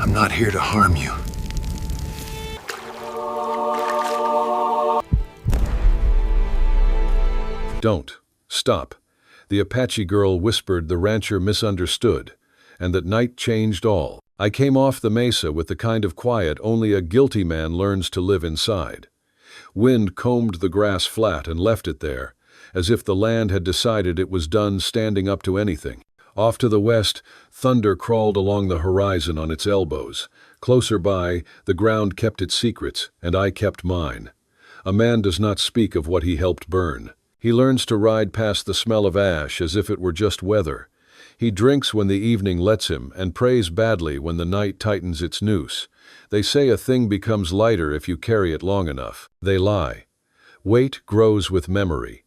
I'm not here to harm you. Don't. Stop. The Apache girl whispered the rancher misunderstood, and that night changed all. I came off the mesa with the kind of quiet only a guilty man learns to live inside. Wind combed the grass flat and left it there, as if the land had decided it was done standing up to anything. Off to the west, thunder crawled along the horizon on its elbows. Closer by, the ground kept its secrets, and I kept mine. A man does not speak of what he helped burn. He learns to ride past the smell of ash as if it were just weather. He drinks when the evening lets him and prays badly when the night tightens its noose. They say a thing becomes lighter if you carry it long enough. They lie. Weight grows with memory.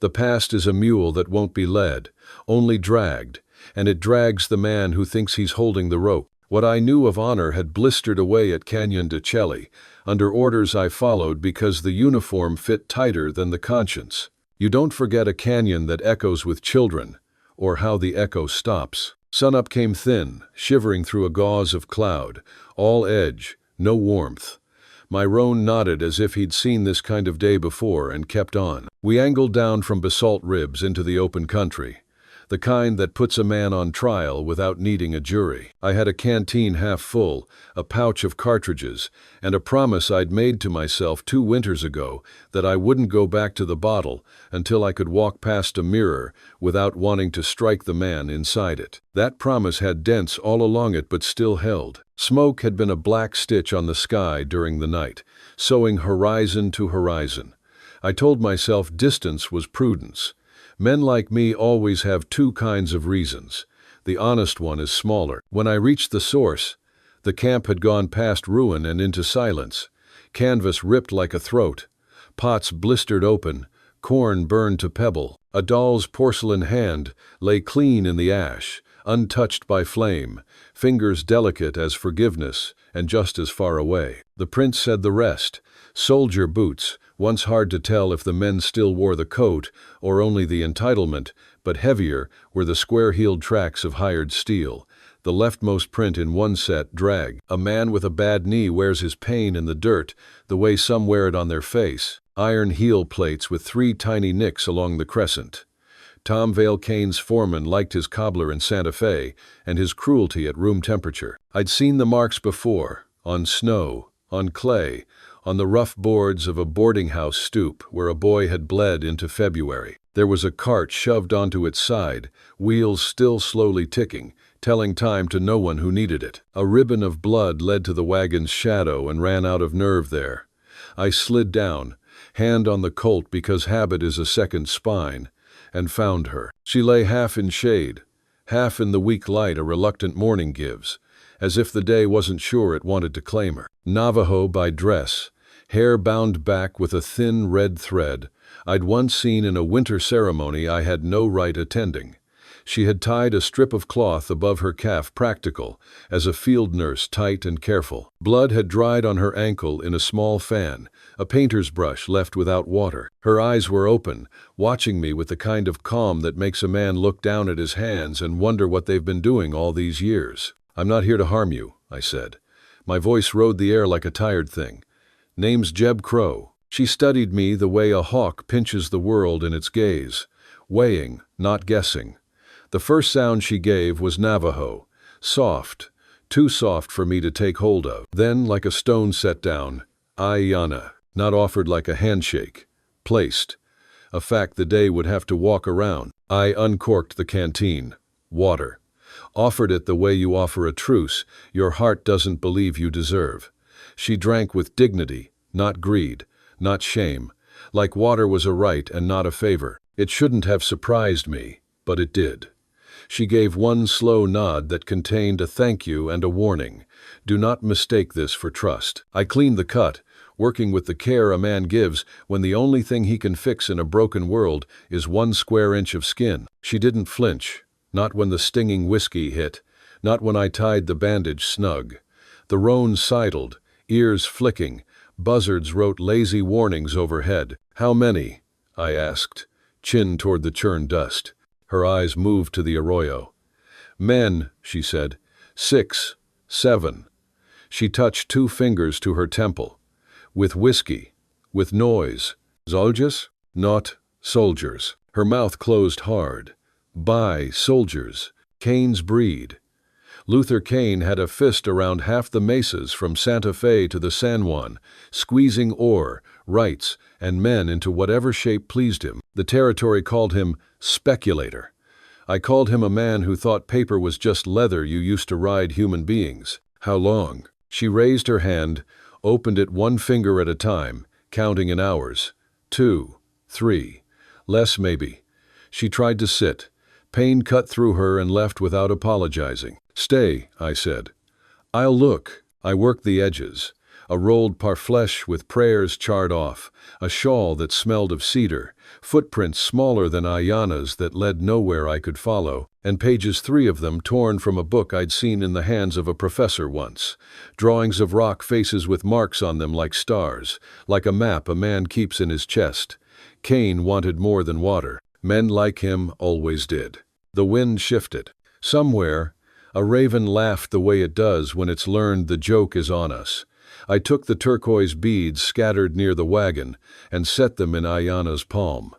The past is a mule that won't be led, only dragged, and it drags the man who thinks he's holding the rope. What I knew of honor had blistered away at Canyon de Chelly, under orders I followed because the uniform fit tighter than the conscience. You don't forget a canyon that echoes with children, or how the echo stops. Sunup came thin, shivering through a gauze of cloud, all edge, no warmth. My roan nodded as if he'd seen this kind of day before and kept on. We angled down from basalt ribs into the open country, the kind that puts a man on trial without needing a jury. I had a canteen half full, a pouch of cartridges, and a promise I'd made to myself 2 winters ago that I wouldn't go back to the bottle until I could walk past a mirror without wanting to strike the man inside it. That promise had dents all along it but still held. Smoke had been a black stitch on the sky during the night, sewing horizon to horizon. I told myself distance was prudence. Men like me always have 2 kinds of reasons. The honest one is smaller. When I reached the source, the camp had gone past ruin and into silence. Canvas ripped like a throat. Pots blistered open. Corn burned to pebble. A doll's porcelain hand lay clean in the ash, untouched by flame, fingers delicate as forgiveness and just as far away. The prince said the rest. Soldier boots, once hard to tell if the men still wore the coat or only the entitlement, but heavier were the square-heeled tracks of hired steel. The leftmost print in one set dragged. A man with a bad knee wears his pain in the dirt, the way some wear it on their face. Iron heel plates with 3 tiny nicks along the crescent. Tom Vale Cain's foreman liked his cobbler in Santa Fe and his cruelty at room temperature. I'd seen the marks before, on snow, on clay, on the rough boards of a boarding house stoop where a boy had bled into February. There was a cart shoved onto its side, wheels still slowly ticking, telling time to no one who needed it. A ribbon of blood led to the wagon's shadow and ran out of nerve there. I slid down, hand on the colt because habit is a second spine, and found her. She lay half in shade, half in the weak light a reluctant morning gives, as if the day wasn't sure it wanted to claim her. Navajo by dress, hair bound back with a thin red thread, I'd once seen in a winter ceremony I had no right attending. She had tied a strip of cloth above her calf practical, as a field nurse tight and careful. Blood had dried on her ankle in a small fan, a painter's brush left without water. Her eyes were open, watching me with the kind of calm that makes a man look down at his hands and wonder what they've been doing all these years. "I'm not here to harm you," I said. My voice rode the air like a tired thing. "Name's Jeb Crowe." She studied me the way a hawk pinches the world in its gaze, weighing, not guessing. The first sound she gave was Navajo, soft, too soft for me to take hold of. Then, like a stone set down, Aiyana, not offered like a handshake, placed, a fact the day would have to walk around. I uncorked the canteen. Water. Offered it the way you offer a truce your heart doesn't believe you deserve. She drank with dignity, not greed, not shame, like water was a right and not a favor. It shouldn't have surprised me, but it did. She gave one slow nod that contained a thank you and a warning. Do not mistake this for trust. I cleaned the cut, working with the care a man gives when the only thing he can fix in a broken world is 1 square inch of skin. She didn't flinch, not when the stinging whiskey hit, not when I tied the bandage snug. The roan sidled, ears flicking, buzzards wrote lazy warnings overhead. "How many?" I asked, chin toward the churned dust. Her eyes moved to the arroyo. "Men," she said. 6, 7. She touched 2 fingers to her temple. With whiskey. With noise. Soldiers? Not soldiers. Her mouth closed hard. By soldiers. Cain's breed. Luther Cain had a fist around half the mesas from Santa Fe to the San Juan, squeezing ore, rights, and men into whatever shape pleased him. The territory called him speculator. I called him a man who thought paper was just leather you used to ride human beings. How long? She raised her hand, opened it 1 finger at a time, counting in hours. 2, 3. Less maybe. She tried to sit. Pain cut through her and left without apologizing. Stay, I said. I'll look. I worked the edges. A rolled parfleche with prayers charred off, a shawl that smelled of cedar, footprints smaller than Aiyana's that led nowhere I could follow, and pages 3 of them torn from a book I'd seen in the hands of a professor once. Drawings of rock faces with marks on them like stars, like a map a man keeps in his chest. Cain wanted more than water. Men like him always did. The wind shifted. Somewhere, a raven laughed the way it does when it's learned the joke is on us. I took the turquoise beads scattered near the wagon and set them in Aiyana's palm.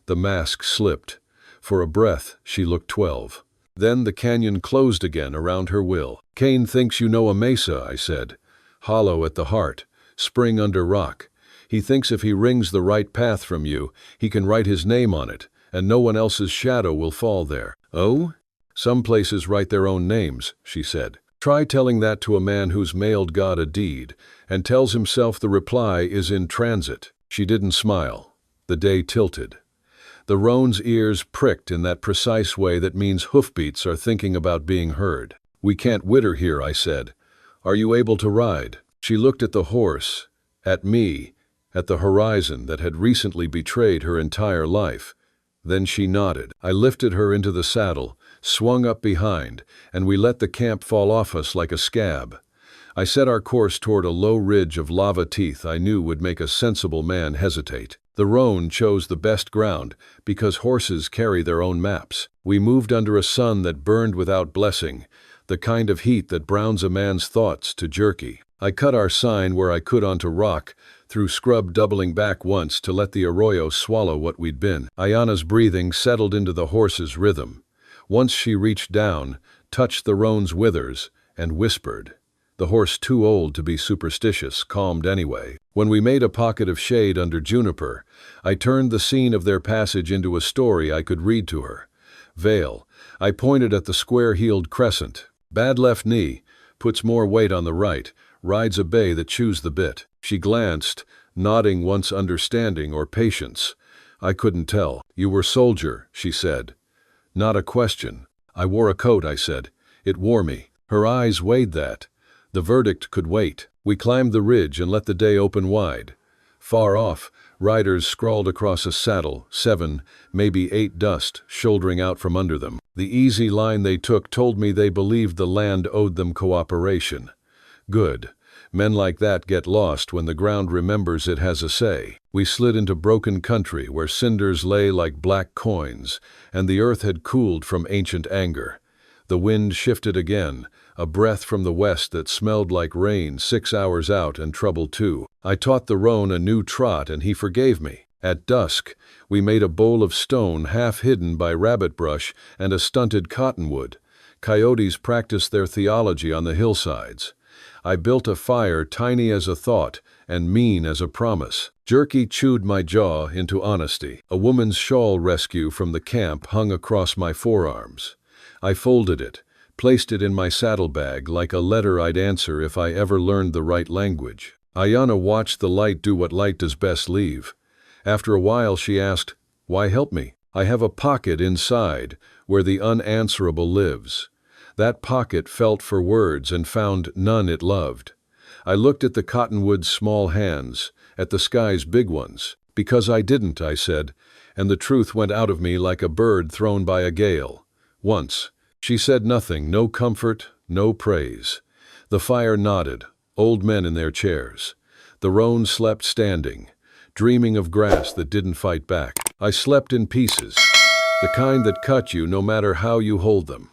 The mask slipped. For a breath, she looked 12. Then the canyon closed again around her will. Cain thinks you know a mesa, I said. Hollow at the heart, spring under rock. He thinks if he wrings the right path from you, he can write his name on it, and no one else's shadow will fall there. Oh? Some places write their own names, she said. Try telling that to a man who's mailed God a deed, and tells himself the reply is in transit. She didn't smile. The day tilted. The roan's ears pricked in that precise way that means hoofbeats are thinking about being heard. We can't witter here, I said. Are you able to ride? She looked at the horse, at me, at the horizon that had recently betrayed her entire life. Then she nodded. I lifted her into the saddle, swung up behind, and we let the camp fall off us like a scab. I set our course toward a low ridge of lava teeth I knew would make a sensible man hesitate. The roan chose the best ground because horses carry their own maps. We moved under a sun that burned without blessing, the kind of heat that browns a man's thoughts to jerky. I cut our sign where I could onto rock, through scrub doubling back once to let the arroyo swallow what we'd been. Aiyana's breathing settled into the horse's rhythm. Once she reached down, touched the roan's withers, and whispered. The horse, too old to be superstitious, calmed anyway. When we made a pocket of shade under juniper, I turned the scene of their passage into a story I could read to her. Vale. I pointed at the square-heeled crescent. Bad left knee, puts more weight on the right, rides a bay that chews the bit. She glanced, nodding once understanding or patience. I couldn't tell. You were soldier, she said. Not a question. I wore a coat, I said. It wore me. Her eyes weighed that. The verdict could wait. We climbed the ridge and let the day open wide. Far off, riders scrawled across a saddle, 7, maybe 8 dust, shouldering out from under them. The easy line they took told me they believed the land owed them cooperation. Good. Men like that get lost when the ground remembers it has a say. We slid into broken country where cinders lay like black coins, and the earth had cooled from ancient anger. The wind shifted again, a breath from the west that smelled like rain 6 hours out and trouble too. I taught the roan a new trot and he forgave me. At dusk, we made a bowl of stone half hidden by rabbit brush and a stunted cottonwood. Coyotes practiced their theology on the hillsides. I built a fire tiny as a thought and mean as a promise. Jerky chewed my jaw into honesty. A woman's shawl rescue from the camp hung across my forearms. I folded it, placed it in my saddlebag like a letter I'd answer if I ever learned the right language. Aiyana watched the light do what light does best, leave. After a while she asked, "Why help me?" I have a pocket inside where the unanswerable lives. That pocket felt for words and found none it loved. I looked at the cottonwood's small hands, at the sky's big ones. Because I didn't, I said, and the truth went out of me like a bird thrown by a gale. Once. She said nothing, no comfort, no praise. The fire nodded, old men in their chairs. The roan slept standing, dreaming of grass that didn't fight back. I slept in pieces, the kind that cut you no matter how you hold them.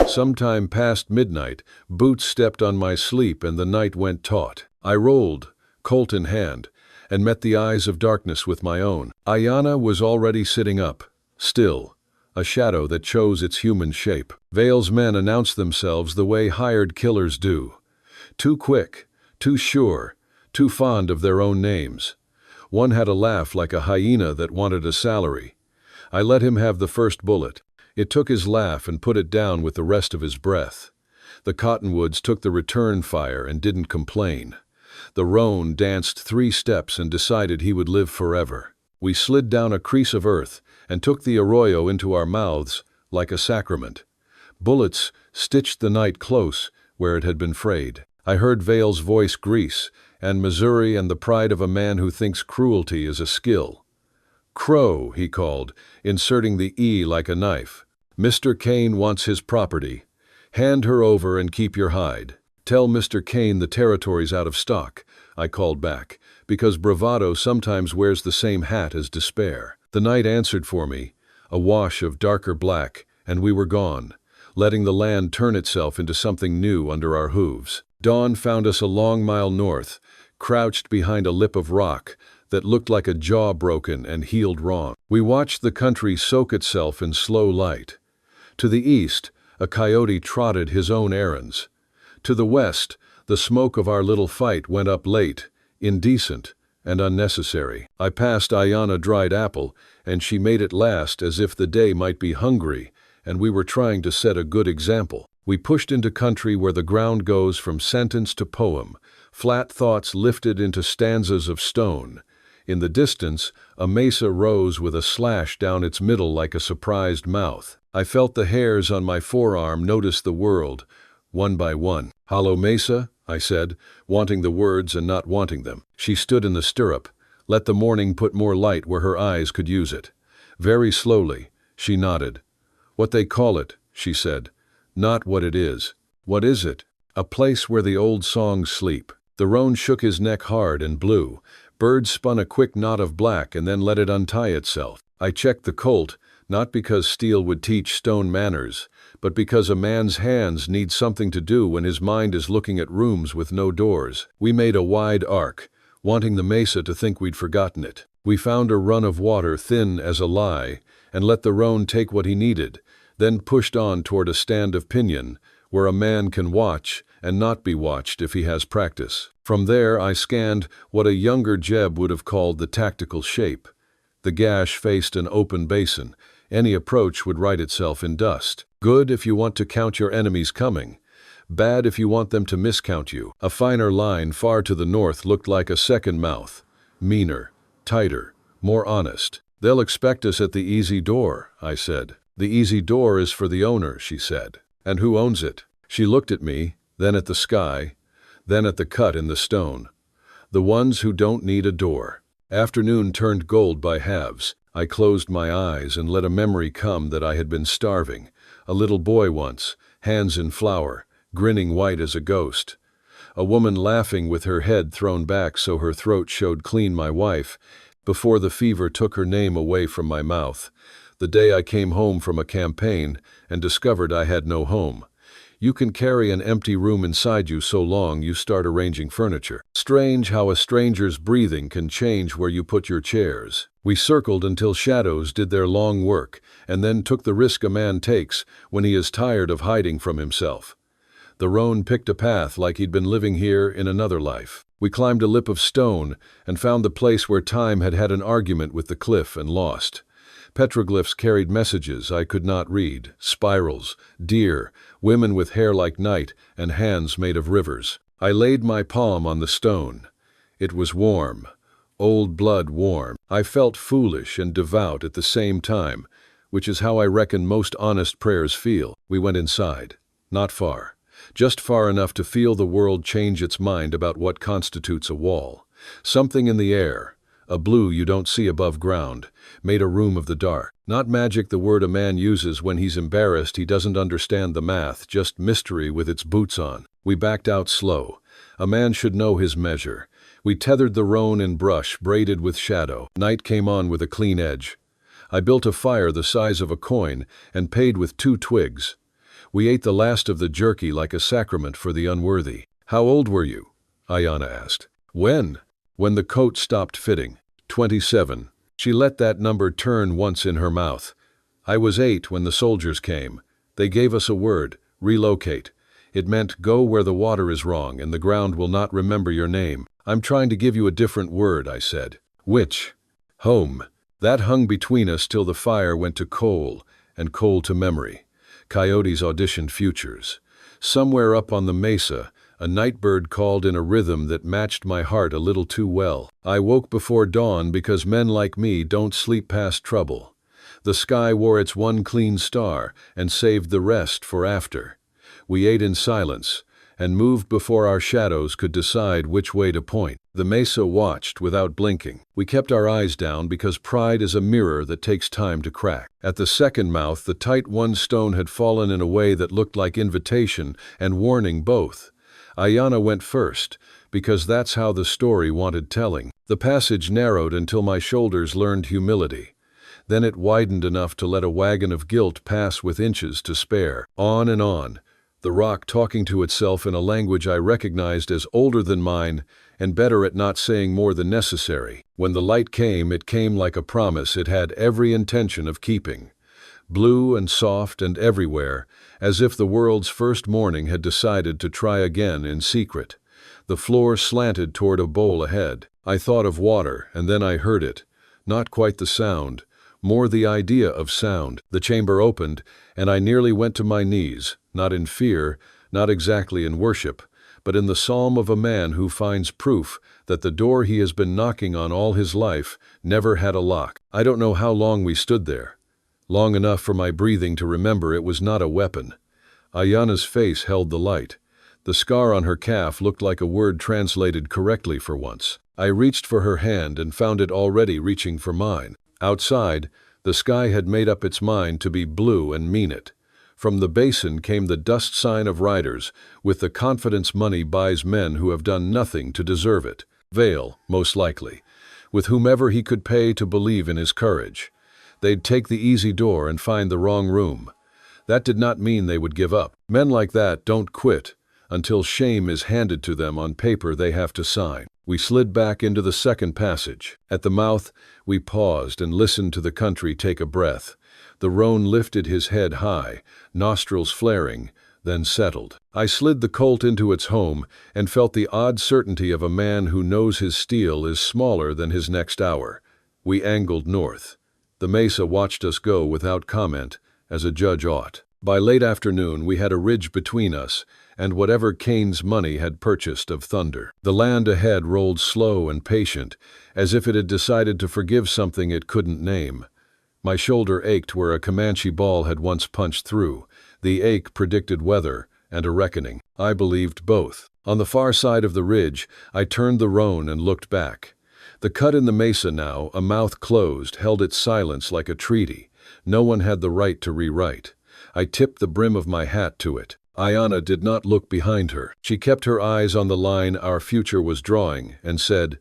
Sometime past midnight, boots stepped on my sleep and the night went taut. I rolled, Colt in hand, and met the eyes of darkness with my own. Aiyana was already sitting up, still, a shadow that chose its human shape. Vale's men announced themselves the way hired killers do. Too quick, too sure, too fond of their own names. One had a laugh like a hyena that wanted a salary. I let him have the first bullet. It took his laugh and put it down with the rest of his breath. The cottonwoods took the return fire and didn't complain. The roan danced 3 steps and decided he would live forever. We slid down a crease of earth and took the arroyo into our mouths like a sacrament. Bullets stitched the night close where it had been frayed. I heard Vale's voice grease, and Missouri and the pride of a man who thinks cruelty is a skill. "Crowe," he called, inserting the E like a knife. "Mr. Cain wants his property. Hand her over and keep your hide." "Tell Mr. Cain the territory's out of stock," I called back, because bravado sometimes wears the same hat as despair. The night answered for me, a wash of darker black, and we were gone, letting the land turn itself into something new under our hooves. Dawn found us a long mile north, crouched behind a lip of rock that looked like a jaw broken and healed wrong. We watched the country soak itself in slow light. To the east, a coyote trotted his own errands. To the west, the smoke of our little fight went up late, indecent and unnecessary. I passed Aiyana dried apple, and she made it last as if the day might be hungry, and we were trying to set a good example. We pushed into country where the ground goes from sentence to poem, flat thoughts lifted into stanzas of stone. In the distance, a mesa rose with a slash down its middle like a surprised mouth. I felt the hairs on my forearm notice the world, one by one. "Hollow Mesa," I said, wanting the words and not wanting them. She stood in the stirrup, let the morning put more light where her eyes could use it. Very slowly, she nodded. "What they call it," she said. "Not what it is." "What is it?" "A place where the old songs sleep." The roan shook his neck hard and blew. Birds spun a quick knot of black and then let it untie itself. I checked the Colt, not because steel would teach stone manners, but because a man's hands need something to do when his mind is looking at rooms with no doors. We made a wide arc, wanting the mesa to think we'd forgotten it. We found a run of water thin as a lie, and let the roan take what he needed, then pushed on toward a stand of pinyon, where a man can watch and not be watched if he has practice. From there I scanned what a younger Jeb would have called the tactical shape. The gash faced an open basin. Any approach would right itself in dust. Good if you want to count your enemies coming. Bad if you want them to miscount you. A finer line far to the north looked like a second mouth. Meaner, tighter, more honest. "They'll expect us at the easy door," I said. "The easy door is for the owner," she said. "And who owns it?" She looked at me, then at the sky, then at the cut in the stone. "The ones who don't need a door." Afternoon turned gold by halves. I closed my eyes and let a memory come that I had been starving. A little boy once, hands in flour, grinning white as a ghost. A woman laughing with her head thrown back so her throat showed clean, my wife, before the fever took her name away from my mouth. The day I came home from a campaign and discovered I had no home. You can carry an empty room inside you so long you start arranging furniture. Strange how a stranger's breathing can change where you put your chairs. We circled until shadows did their long work, and then took the risk a man takes when he is tired of hiding from himself. The roan picked a path like he'd been living here in another life. We climbed a lip of stone and found the place where time had had an argument with the cliff and lost. Petroglyphs carried messages I could not read, spirals, deer, women with hair like night, and hands made of rivers. I laid my palm on the stone. It was warm, old blood warm. I felt foolish and devout at the same time, which is how I reckon most honest prayers feel. We went inside. Not far. Just far enough to feel the world change its mind about what constitutes a wall. Something in the air, a blue you don't see above ground, made a room of the dark. Not magic, the word a man uses when he's embarrassed he doesn't understand the math, just mystery with its boots on. We backed out slow. A man should know his measure. We tethered the roan in brush braided with shadow. Night came on with a clean edge. I built a fire the size of a coin and paid with 2 twigs. We ate the last of the jerky like a sacrament for the unworthy. How old were you? Aiyana asked. When? When the coat stopped fitting. 27. She let that number turn once in her mouth. I was 8 when the soldiers came. They gave us a word, relocate. It meant go where the water is wrong and the ground will not remember your name. I'm trying to give you a different word, I said. Which? Home. That hung between us till the fire went to coal, and coal to memory. Coyotes auditioned futures. Somewhere up on the mesa, a night bird called in a rhythm that matched my heart a little too well. I woke before dawn because men like me don't sleep past trouble. The sky wore its one clean star and saved the rest for after. We ate in silence and moved before our shadows could decide which way to point. The mesa watched without blinking. We kept our eyes down because pride is a mirror that takes time to crack. At the second mouth, the tight one stone had fallen in a way that looked like invitation and warning both. Aiyana went first, because that's how the story wanted telling. The passage narrowed until my shoulders learned humility. Then it widened enough to let a wagon of guilt pass with inches to spare. On and on, the rock talking to itself in a language I recognized as older than mine and better at not saying more than necessary. When the light came, it came like a promise it had every intention of keeping. Blue and soft and everywhere, as if the world's first morning had decided to try again in secret. The floor slanted toward a bowl ahead. I thought of water, and then I heard it. Not quite the sound, more the idea of sound. The chamber opened, and I nearly went to my knees, not in fear, not exactly in worship, but in the psalm of a man who finds proof that the door he has been knocking on all his life never had a lock. I don't know how long we stood there. Long enough for my breathing to remember it was not a weapon. Aiyana's face held the light. The scar on her calf looked like a word translated correctly for once. I reached for her hand and found it already reaching for mine. Outside, the sky had made up its mind to be blue and mean it. From the basin came the dust sign of riders, with the confidence money buys men who have done nothing to deserve it. Vale, most likely, with whomever he could pay to believe in his courage. They'd take the easy door and find the wrong room. That did not mean they would give up. Men like that don't quit until shame is handed to them on paper they have to sign. We slid back into the second passage. At the mouth, we paused and listened to the country take a breath. The roan lifted his head high, nostrils flaring, then settled. I slid the colt into its home and felt the odd certainty of a man who knows his steel is smaller than his next hour. We angled north. The mesa watched us go without comment, as a judge ought. By late afternoon, we had a ridge between us and whatever Cain's money had purchased of thunder. The land ahead rolled slow and patient, as if it had decided to forgive something it couldn't name. My shoulder ached where a Comanche ball had once punched through. The ache predicted weather and a reckoning. I believed both. On the far side of the ridge, I turned the roan and looked back. The cut in the mesa now, a mouth closed, held its silence like a treaty. No one had the right to rewrite. I tipped the brim of my hat to it. Aiyana did not look behind her. She kept her eyes on the line our future was drawing and said,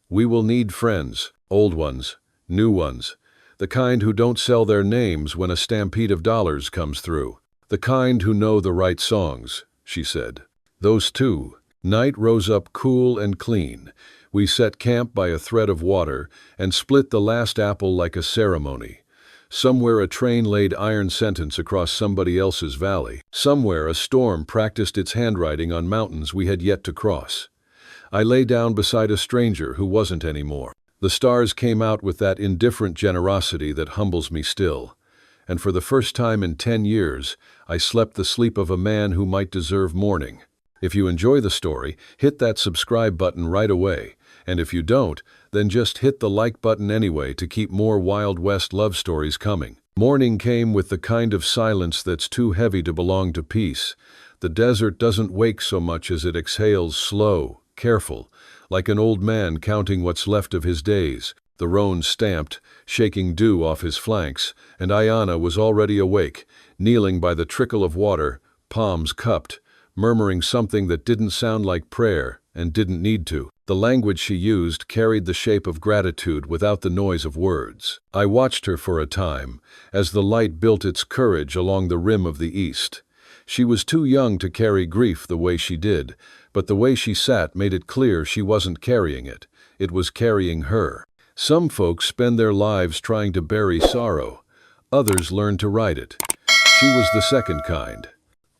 "We will need friends, old ones, new ones, the kind who don't sell their names when a stampede of dollars comes through. The kind who know the right songs," she said. Those two. Night rose up cool and clean. We set camp by a thread of water and split the last apple like a ceremony. Somewhere a train laid iron sentence across somebody else's valley. Somewhere a storm practiced its handwriting on mountains we had yet to cross. I lay down beside a stranger who wasn't anymore. The stars came out with that indifferent generosity that humbles me still. And for the first time in 10 years, I slept the sleep of a man who might deserve mourning. If you enjoy the story, hit that subscribe button right away. And if you don't, then just hit the like button anyway to keep more Wild West love stories coming. Morning came with the kind of silence that's too heavy to belong to peace. The desert doesn't wake so much as it exhales slow, careful, like an old man counting what's left of his days. The roan stamped, shaking dew off his flanks, and Aiyana was already awake, kneeling by the trickle of water, palms cupped, murmuring something that didn't sound like prayer and didn't need to. The language she used carried the shape of gratitude without the noise of words. I watched her for a time, as the light built its courage along the rim of the east. She was too young to carry grief the way she did, but the way she sat made it clear she wasn't carrying it. It was carrying her. Some folks spend their lives trying to bury sorrow. Others learn to ride it. She was the second kind.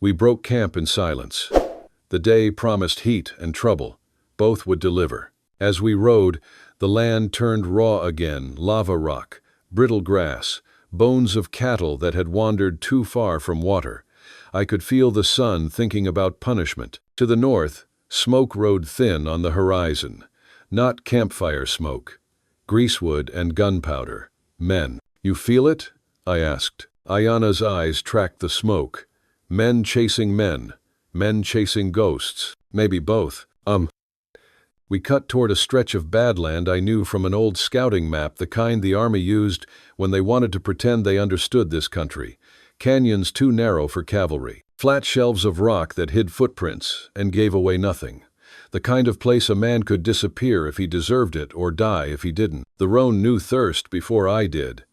We broke camp in silence. The day promised heat and trouble. Both would deliver. As we rode, the land turned raw again, lava rock, brittle grass, bones of cattle that had wandered too far from water. I could feel the sun thinking about punishment. To the north, smoke rode thin on the horizon. Not campfire smoke. Greasewood and gunpowder. Men. You feel it? I asked. Aiyana's eyes tracked the smoke. Men chasing men. Men chasing ghosts. Maybe both. We cut toward a stretch of badland I knew from an old scouting map, the kind the army used when they wanted to pretend they understood this country. Canyons too narrow for cavalry. Flat shelves of rock that hid footprints and gave away nothing. The kind of place a man could disappear if he deserved it or die if he didn't. The roan knew thirst before I did.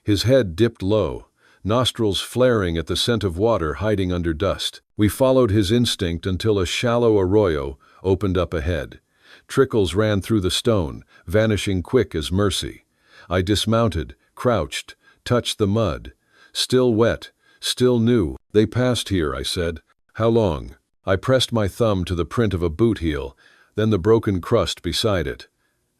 His head dipped low, nostrils flaring at the scent of water hiding under dust. We followed his instinct until a shallow arroyo opened up ahead. Trickles ran through the stone, vanishing quick as mercy. I dismounted, crouched, touched the mud. Still wet, still new. They passed here, I said. How long? I pressed my thumb to the print of a boot heel, then the broken crust beside it.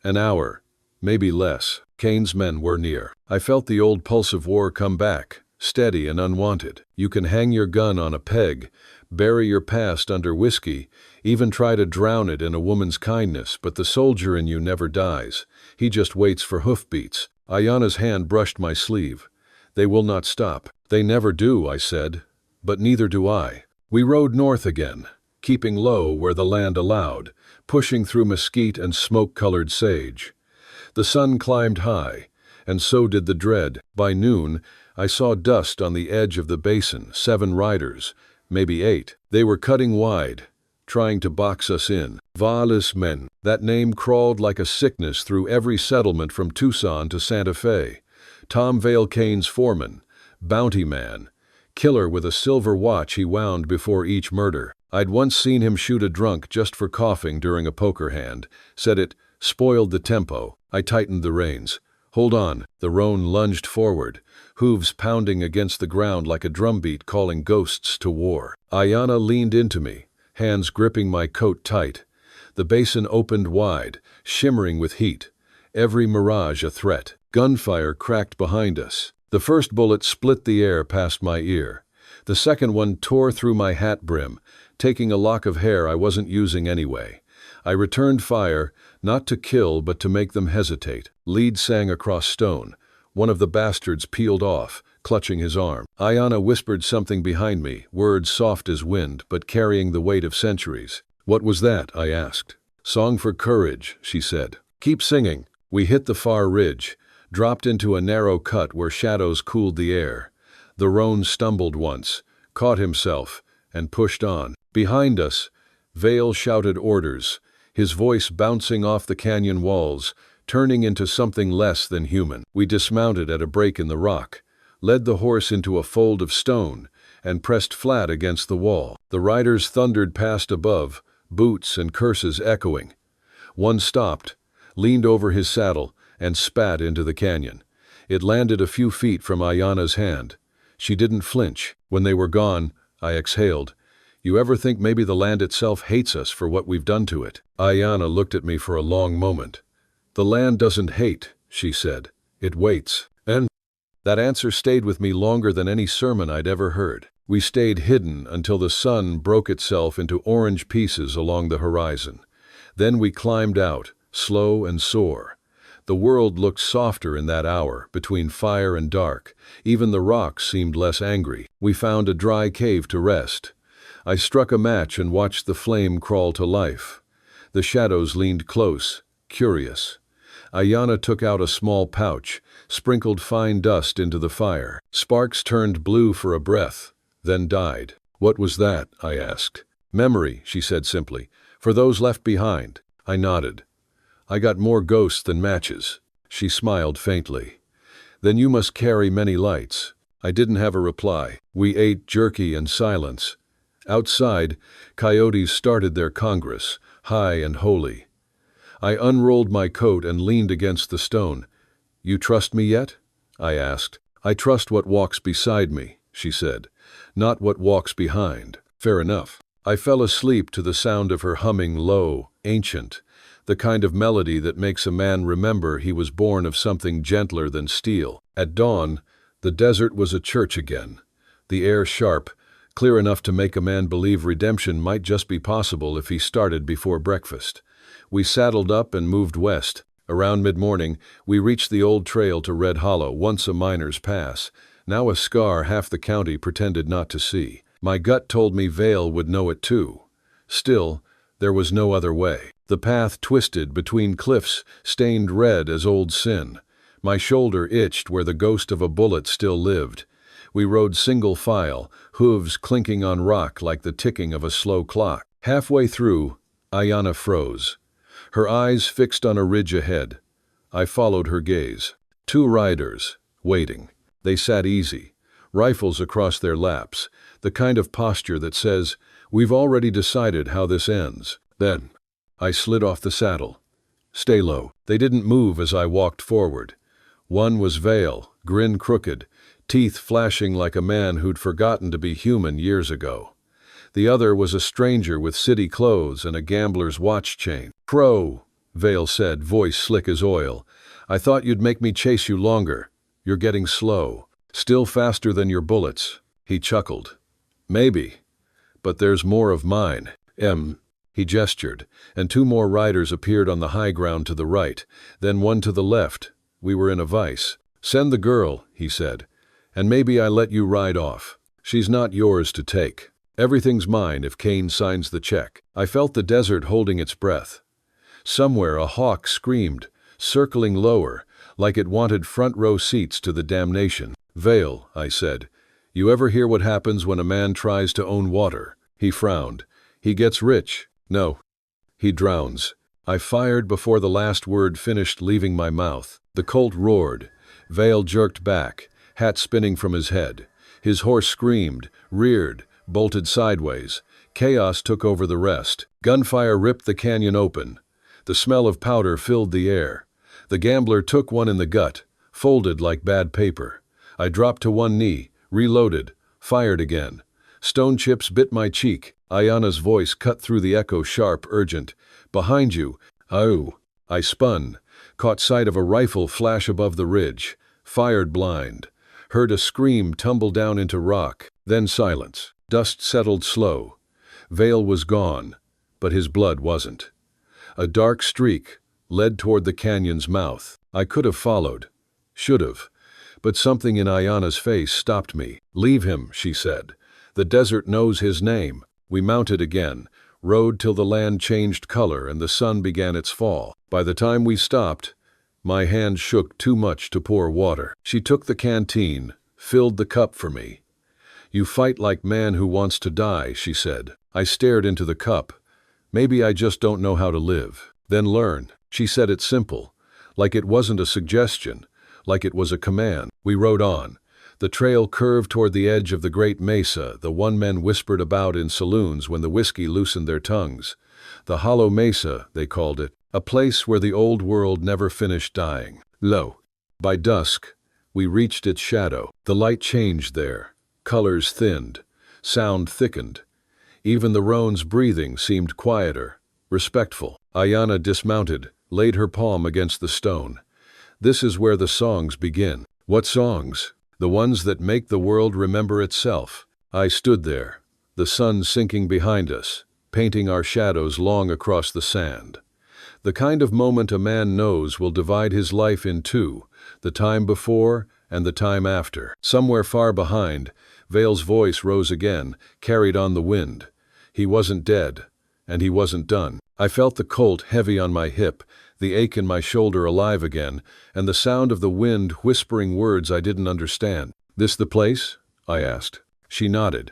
An hour, maybe less. Cain's men were near. I felt the old pulse of war come back, steady and unwanted. You can hang your gun on a peg, bury your past under whiskey, even try to drown it in a woman's kindness, but the soldier in you never dies. He just waits for hoofbeats. Aiyana's hand brushed my sleeve. They will not stop. They never do, I said. But neither do I. We rode north again, keeping low where the land allowed, pushing through mesquite and smoke-colored sage. The sun climbed high, and so did the dread. By noon, I saw dust on the edge of the basin, 7 riders, maybe 8. They were cutting wide, trying to box us in. Vale's men. That name crawled like a sickness through every settlement from Tucson to Santa Fe. Tom Vale, Cain's foreman, bounty man, killer with a silver watch he wound before each murder. I'd once seen him shoot a drunk just for coughing during a poker hand. Said it spoiled the tempo. I tightened the reins. Hold on. The roan lunged forward, hooves pounding against the ground like a drumbeat calling ghosts to war. Aiyana leaned into me, hands gripping my coat tight. The basin opened wide, shimmering with heat. Every mirage a threat. Gunfire cracked behind us. The first bullet split the air past my ear. The second one tore through my hat brim, taking a lock of hair I wasn't using anyway. I returned fire, not to kill but to make them hesitate. Lead sang across stone. One of the bastards peeled off, clutching his arm. Aiyana whispered something behind me, words soft as wind but carrying the weight of centuries. What was that? I asked. Song for courage, she said. Keep singing. We hit the far ridge, dropped into a narrow cut where shadows cooled the air. The roan stumbled once, caught himself, and pushed on. Behind us, Vale shouted orders, his voice bouncing off the canyon walls, turning into something less than human. We dismounted at a break in the rock, led the horse into a fold of stone, and pressed flat against the wall. The riders thundered past above, boots and curses echoing. One stopped, leaned over his saddle, and spat into the canyon. It landed a few feet from Aiyana's hand. She didn't flinch. When they were gone, I exhaled. You ever think maybe the land itself hates us for what we've done to it? Aiyana looked at me for a long moment. The land doesn't hate, she said. It waits. And that answer stayed with me longer than any sermon I'd ever heard. We stayed hidden until the sun broke itself into orange pieces along the horizon. Then we climbed out, slow and sore. The world looked softer in that hour, between fire and dark. Even the rocks seemed less angry. We found a dry cave to rest. I struck a match and watched the flame crawl to life. The shadows leaned close, curious. Aiyana took out a small pouch, sprinkled fine dust into the fire. Sparks turned blue for a breath, then died. What was that? I asked. Memory, she said simply. For those left behind. I nodded. I got more ghosts than matches. She smiled faintly. Then you must carry many lights. I didn't have a reply. We ate jerky in silence, Outside, coyotes started their congress, high and holy. I unrolled my coat and leaned against the stone. "You trust me yet?" I asked. "I trust what walks beside me," she said, "not what walks behind." Fair enough. I fell asleep to the sound of her humming low, ancient, the kind of melody that makes a man remember he was born of something gentler than steel. At dawn, the desert was a church again, the air sharp, clear enough to make a man believe redemption might just be possible if he started before breakfast. We saddled up and moved west. Around mid-morning, we reached the old trail to Red Hollow, once a miner's pass, now a scar half the county pretended not to see. My gut told me Vale would know it too. Still, there was no other way. The path twisted between cliffs, stained red as old sin. My shoulder itched where the ghost of a bullet still lived. We rode single file, hooves clinking on rock like the ticking of a slow clock. Halfway through, Aiyana froze, her eyes fixed on a ridge ahead. I followed her gaze. 2 riders, waiting. They sat easy, rifles across their laps, the kind of posture that says, "We've already decided how this ends." Then, I slid off the saddle. "Stay low." They didn't move as I walked forward. One was Vale, grin crooked, teeth flashing like a man who'd forgotten to be human years ago. The other was a stranger with city clothes and a gambler's watch chain. "Crowe," Vale said, voice slick as oil. "I thought you'd make me chase you longer. You're getting slow. Still faster than your bullets." He chuckled. "Maybe. But there's more of mine." He gestured, and 2 more riders appeared on the high ground to the right, then one to the left. We were in a vice. "Send the girl," he said, "and maybe I let you ride off. She's not yours to take. Everything's mine if Cain signs the check." I felt the desert holding its breath. Somewhere a hawk screamed, circling lower, like it wanted front-row seats to the damnation. "Vale," I said, "you ever hear what happens when a man tries to own water?" He frowned. "He gets rich." "No. He drowns." I fired before the last word finished leaving my mouth. The colt roared. Vale jerked back, hat spinning from his head. His horse screamed, reared, bolted sideways. Chaos took over the rest. Gunfire ripped the canyon open. The smell of powder filled the air. The gambler took one in the gut, folded like bad paper. I dropped to one knee, reloaded, fired again. Stone chips bit my cheek. Aiyana's voice cut through the echo, sharp, urgent. "Behind you." "Oh." I spun, caught sight of a rifle flash above the ridge, fired blind. Heard a scream tumble down into rock, then silence. Dust settled slow. Vale was gone, but his blood wasn't. A dark streak led toward the canyon's mouth. I could have followed. Should have. But something in Aiyana's face stopped me. "Leave him," she said. "The desert knows his name." We mounted again, rode till the land changed color and the sun began its fall. By the time we stopped, my hand shook too much to pour water. She took the canteen, filled the cup for me. "You fight like man who wants to die," she said. I stared into the cup. "Maybe I just don't know how to live." "Then learn." She said it simple, like it wasn't a suggestion, like it was a command. We rode on. The trail curved toward the edge of the great mesa, the one men whispered about in saloons when the whiskey loosened their tongues. The Hollow Mesa, they called it, a place where the old world never finished dying. Lo! By dusk, we reached its shadow. The light changed there. Colors thinned. Sound thickened. Even the roan's breathing seemed quieter, respectful. Aiyana dismounted, laid her palm against the stone. "This is where the songs begin." "What songs?" "The ones that make the world remember itself." I stood there, the sun sinking behind us, painting our shadows long across the sand. The kind of moment a man knows will divide his life in 2, the time before and the time after. Somewhere far behind, Vale's voice rose again, carried on the wind. He wasn't dead, and he wasn't done. I felt the colt heavy on my hip, the ache in my shoulder alive again, and the sound of the wind whispering words I didn't understand. "This the place?" I asked. She nodded.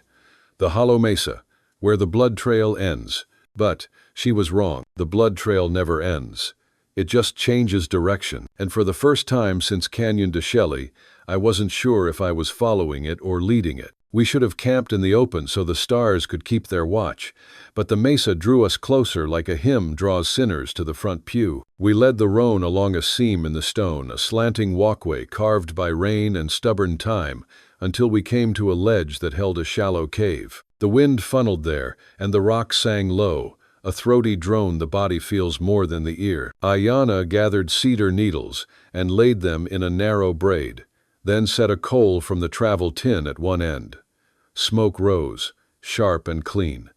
"The Hollow Mesa, where the blood trail ends." But she was wrong. The blood trail never ends. It just changes direction. And for the first time since Canyon de Shelly, I wasn't sure if I was following it or leading it. We should have camped in the open so the stars could keep their watch, but the mesa drew us closer like a hymn draws sinners to the front pew. We led the roan along a seam in the stone, a slanting walkway carved by rain and stubborn time, until we came to a ledge that held a shallow cave. The wind funneled there, and the rocks sang low, a throaty drone the body feels more than the ear. Aiyana gathered cedar needles and laid them in a narrow braid, then set a coal from the travel tin at one end. Smoke rose, sharp and clean.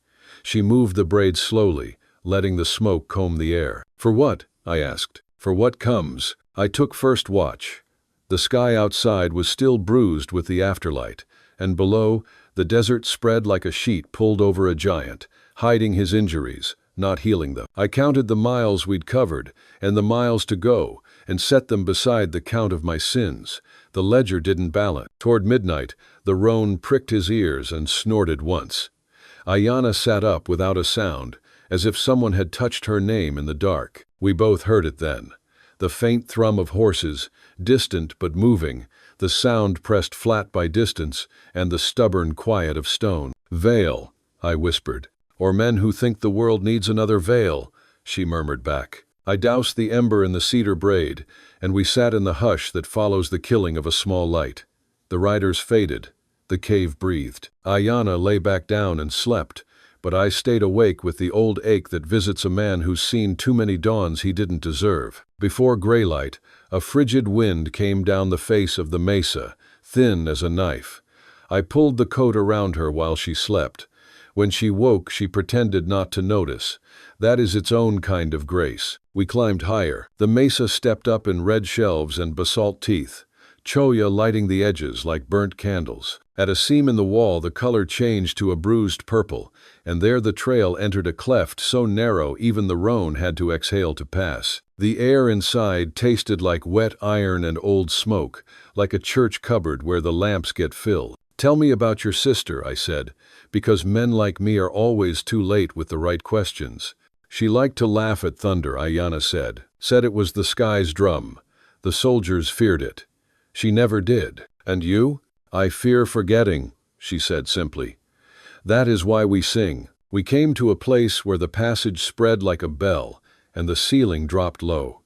She moved the braid slowly, letting the smoke comb the air. "For what?" I asked. "For what comes." I took first watch. The sky outside was still bruised with the afterlight, and below, the desert spread like a sheet pulled over a giant, hiding his injuries, not healing them. I counted the miles we'd covered, and the miles to go, and set them beside the count of my sins. The ledger didn't balance. Toward midnight, the roan pricked his ears and snorted once. Aiyana sat up without a sound, as if someone had touched her name in the dark. We both heard it then. The faint thrum of horses, distant but moving, the sound pressed flat by distance, and the stubborn quiet of stone. "Vale," I whispered. "Or men who think the world needs another Vale," she murmured back. I doused the ember in the cedar braid, and we sat in the hush that follows the killing of a small light. The riders faded. The cave breathed. Aiyana lay back down and slept, but I stayed awake with the old ache that visits a man who's seen too many dawns he didn't deserve. Before graylight, a frigid wind came down the face of the mesa, thin as a knife. I pulled the coat around her while she slept. When she woke, she pretended not to notice. That is its own kind of grace. We climbed higher. The mesa stepped up in red shelves and basalt teeth, cholla lighting the edges like burnt candles. At a seam in the wall, the color changed to a bruised purple, and there the trail entered a cleft so narrow even the roan had to exhale to pass. The air inside tasted like wet iron and old smoke, like a church cupboard where the lamps get filled. "Tell me about your sister," I said, "because men like me are always too late with the right questions." "She liked to laugh at thunder," Aiyana said it was the sky's drum. The soldiers feared it. She never did. "And you?" "I fear forgetting," she said simply. "That is why we sing." We came to a place where the passage spread like a bell, and the ceiling dropped low.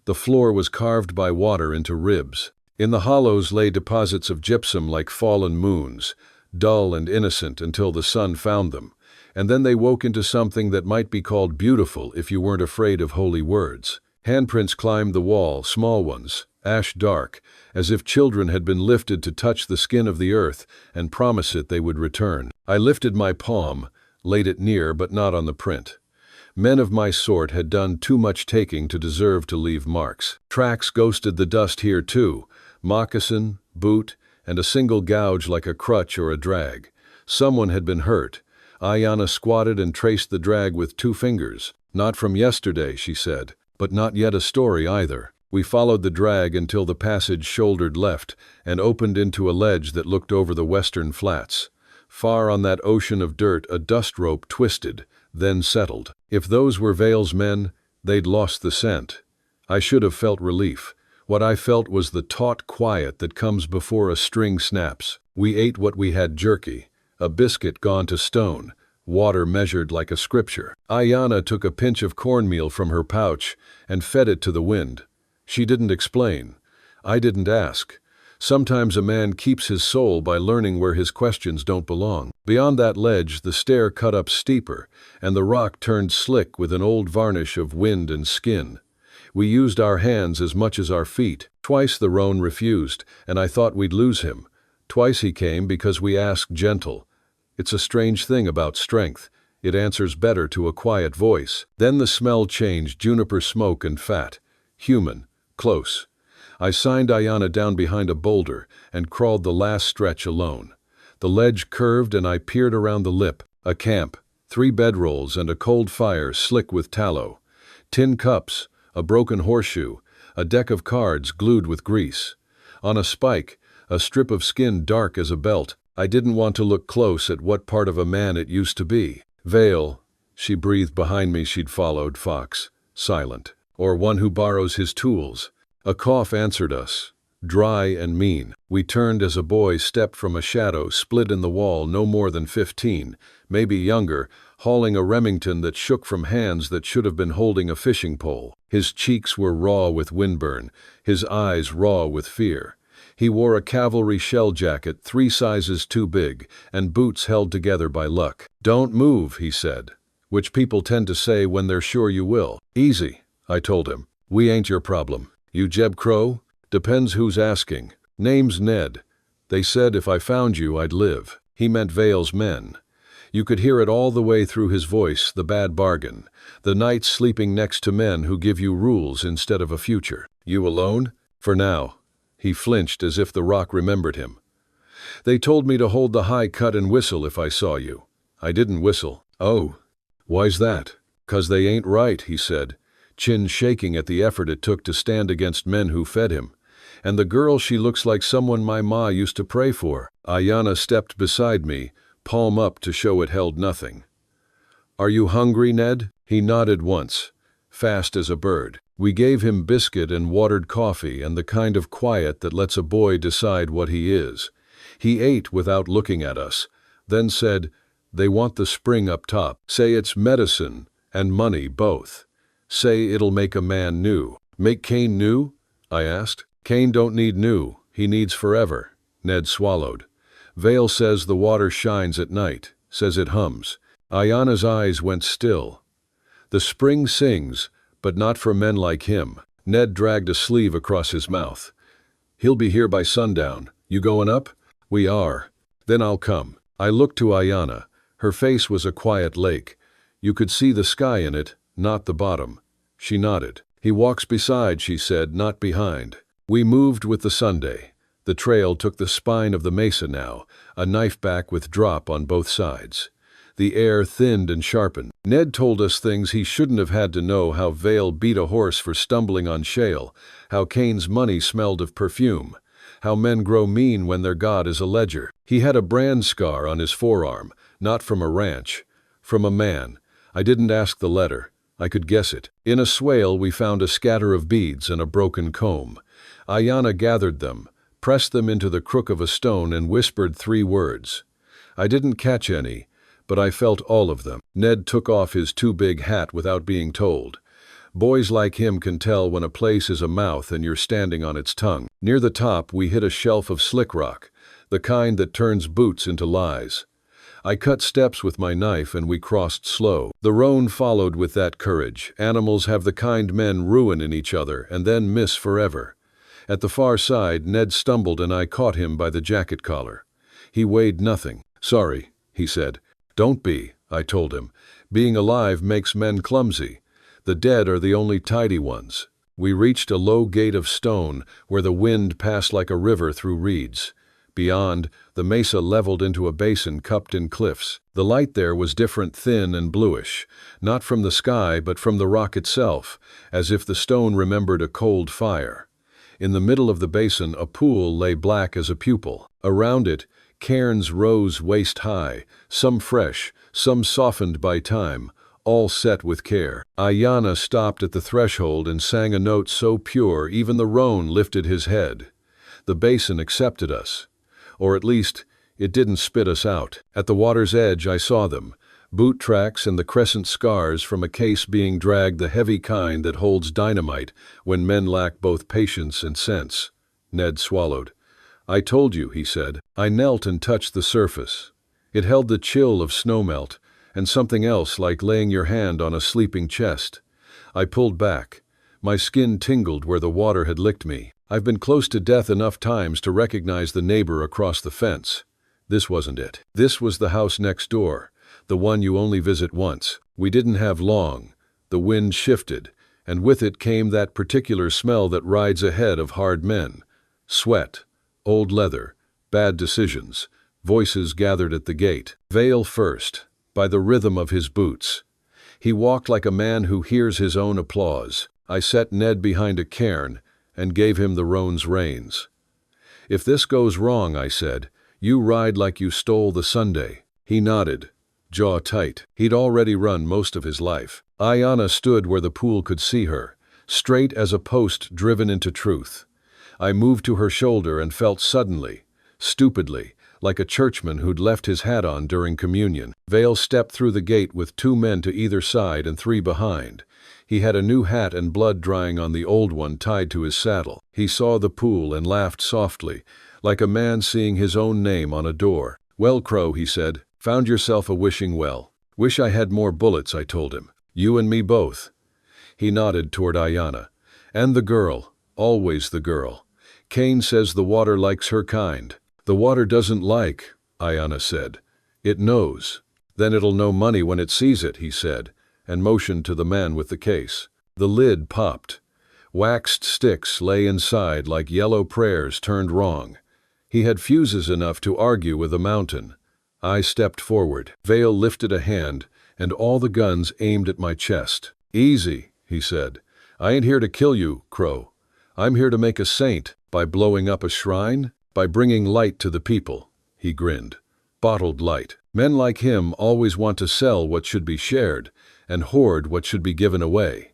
The floor was carved by water into ribs. In the hollows lay deposits of gypsum like fallen moons, dull and innocent until the sun found them, and then they woke into something that might be called beautiful if you weren't afraid of holy words. Handprints climbed the wall, small ones, ash dark, as if children had been lifted to touch the skin of the earth and promise it they would return. I lifted my palm, laid it near but not on the print. Men of my sort had done too much taking to deserve to leave marks. Tracks ghosted the dust here too, moccasin, boot, and a single gouge like a crutch or a drag. Someone had been hurt. Aiyana squatted and traced the drag with 2 fingers. "Not from yesterday," she said, "but not yet a story either." We followed the drag until the passage shouldered left and opened into a ledge that looked over the western flats. Far on that ocean of dirt a dust rope twisted, then settled. If those were Vale's men, they'd lost the scent. I should have felt relief. What I felt was the taut quiet that comes before a string snaps. We ate what we had: jerky, a biscuit gone to stone, water measured like a scripture. Aiyana took a pinch of cornmeal from her pouch and fed it to the wind. She didn't explain. I didn't ask. Sometimes a man keeps his soul by learning where his questions don't belong. Beyond that ledge, the stair cut up steeper, and the rock turned slick with an old varnish of wind and skin. We used our hands as much as our feet. Twice the roan refused, and I thought we'd lose him. Twice he came because we asked gentle. It's a strange thing about strength. It answers better to a quiet voice. Then the smell changed: juniper smoke and fat. Human. Close. I signed Aiyana down behind a boulder and crawled the last stretch alone. The ledge curved and I peered around the lip. A camp, 3 bedrolls and a cold fire slick with tallow. Tin cups, a broken horseshoe, a deck of cards glued with grease. On a spike, a strip of skin dark as a belt. I didn't want to look close at what part of a man it used to be. "Vale," she breathed behind me. She'd followed Fox, silent, or one who borrows his tools. A cough answered us. dry and mean. We turned as a boy stepped from a shadow split in the wall no more than 15, maybe younger, hauling a Remington that shook from hands that should have been holding a fishing pole. His cheeks were raw with windburn, his eyes raw with fear. He wore a cavalry shell jacket 3 sizes too big, and boots held together by luck. "Don't move," he said, which people tend to say when they're sure you will. "Easy," I told him. "We ain't your problem." "You Jeb Crowe?" "Depends who's asking." "Name's Ned. They said if I found you, I'd live." He meant Vale's men. You could hear it all the way through his voice, the bad bargain. The nights sleeping next to men who give you rules instead of a future. "You alone?" "For now." He flinched as if the rock remembered him. "They told me to hold the high cut and whistle if I saw you." I didn't whistle. "Oh. Why's that?" "'Cause they ain't right," he said, chin shaking at the effort it took to stand against men who fed him. "And the girl, she looks like someone my ma used to pray for." Aiyana stepped beside me, palm up to show it held nothing. "Are you hungry, Ned?" He nodded once, fast as a bird. We gave him biscuit and watered coffee and the kind of quiet that lets a boy decide what he is. He ate without looking at us, then said, "They want the spring up top. Say it's medicine and money both. Say it'll make a man new." "Make Cain new?" I asked. "Cain don't need new, he needs forever." Ned swallowed. "Vale says the water shines at night, says it hums." Aiyana's eyes went still. "The spring sings, but not for men like him." Ned dragged a sleeve across his mouth. "He'll be here by sundown. You going up?" "We are." "Then I'll come." I looked to Aiyana. Her face was a quiet lake. You could see the sky in it, not the bottom. She nodded. "He walks beside," she said, "not behind." We moved with the Sunday. The trail took the spine of the mesa now, a knife back with drop on both sides. The air thinned and sharpened. Ned told us things he shouldn't have had to know: how Vale beat a horse for stumbling on shale, how Cain's money smelled of perfume, how men grow mean when their god is a ledger. He had a brand scar on his forearm, not from a ranch, from a man. I didn't ask the letter. I could guess it. In a swale we found a scatter of beads and a broken comb. Aiyana gathered them, pressed them into the crook of a stone and whispered 3 words. I didn't catch any, but I felt all of them. Ned took off his too big hat without being told. Boys like him can tell when a place is a mouth and you're standing on its tongue. Near the top we hit a shelf of slick rock, the kind that turns boots into lies. I cut steps with my knife and we crossed slow. The roan followed with that courage. Animals have the kind men ruin in each other and then miss forever. At the far side, Ned stumbled and I caught him by the jacket collar. He weighed nothing. "Sorry," he said. "Don't be," I told him. "Being alive makes men clumsy. The dead are the only tidy ones." We reached a low gate of stone where the wind passed like a river through reeds. Beyond, the mesa leveled into a basin cupped in cliffs. The light there was different, thin and bluish, not from the sky but from the rock itself, as if the stone remembered a cold fire. In the middle of the basin a pool lay black as a pupil. Around it, cairns rose waist-high, some fresh, some softened by time, all set with care. Aiyana stopped at the threshold and sang a note so pure even the roan lifted his head. The basin accepted us. Or at least, it didn't spit us out. At the water's edge I saw them, boot tracks and the crescent scars from a case being dragged, the heavy kind that holds dynamite when men lack both patience and sense. Ned swallowed. "I told you," he said. I knelt and touched the surface. It held the chill of snowmelt, and something else like laying your hand on a sleeping chest. I pulled back. My skin tingled where the water had licked me. I've been close to death enough times to recognize the neighbor across the fence. This wasn't it. This was the house next door, the one you only visit once. We didn't have long. The wind shifted, and with it came that particular smell that rides ahead of hard men. Sweat, old leather, bad decisions, voices gathered at the gate. Vale first, by the rhythm of his boots. He walked like a man who hears his own applause. I set Ned behind a cairn and gave him the roan's reins. "If this goes wrong," I said, "you ride like you stole the Sunday." He nodded, jaw tight. He'd already run most of his life. Aiyana stood where the pool could see her, straight as a post driven into truth. I moved to her shoulder and felt suddenly, stupidly, like a churchman who'd left his hat on during communion. Vale stepped through the gate with 2 men to either side and 3 behind. He had a new hat and blood drying on the old one tied to his saddle. He saw the pool and laughed softly, like a man seeing his own name on a door. "Well, Crowe," he said, "found yourself a wishing well." "Wish I had more bullets," I told him. "You and me both." He nodded toward Aiyana. "And the girl, always the girl. Cain says the water likes her kind." "The water doesn't like," Aiyana said. "It knows. Then it'll know money when it sees it," he said, and motioned to the man with the case. The lid popped. Waxed sticks lay inside like yellow prayers turned wrong. He had fuses enough to argue with a mountain. I stepped forward. Vale lifted a hand, and all the guns aimed at my chest. "Easy," he said. "I ain't here to kill you, Crowe. I'm here to make a saint. By blowing up a shrine? By bringing light to the people." He grinned. "Bottled light. Men like him always want to sell what should be shared, and hoard what should be given away."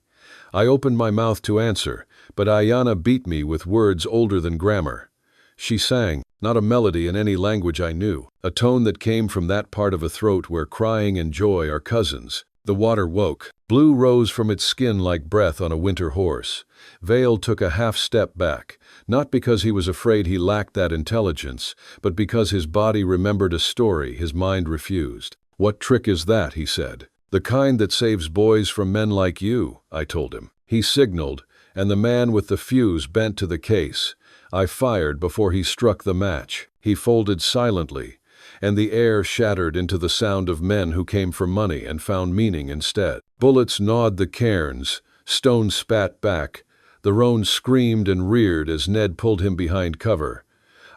I opened my mouth to answer, but Aiyana beat me with words older than grammar. She sang, not a melody in any language I knew, a tone that came from that part of a throat where crying and joy are cousins. The water woke. Blue rose from its skin like breath on a winter horse. Vale took a half step back, not because he was afraid he lacked that intelligence, but because his body remembered a story his mind refused. "What trick is that?" he said. "The kind that saves boys from men like you," I told him. He signaled, and the man with the fuse bent to the case. I fired before he struck the match. He folded silently, and the air shattered into the sound of men who came for money and found meaning instead. Bullets gnawed the cairns, stones spat back. The roan screamed and reared as Ned pulled him behind cover.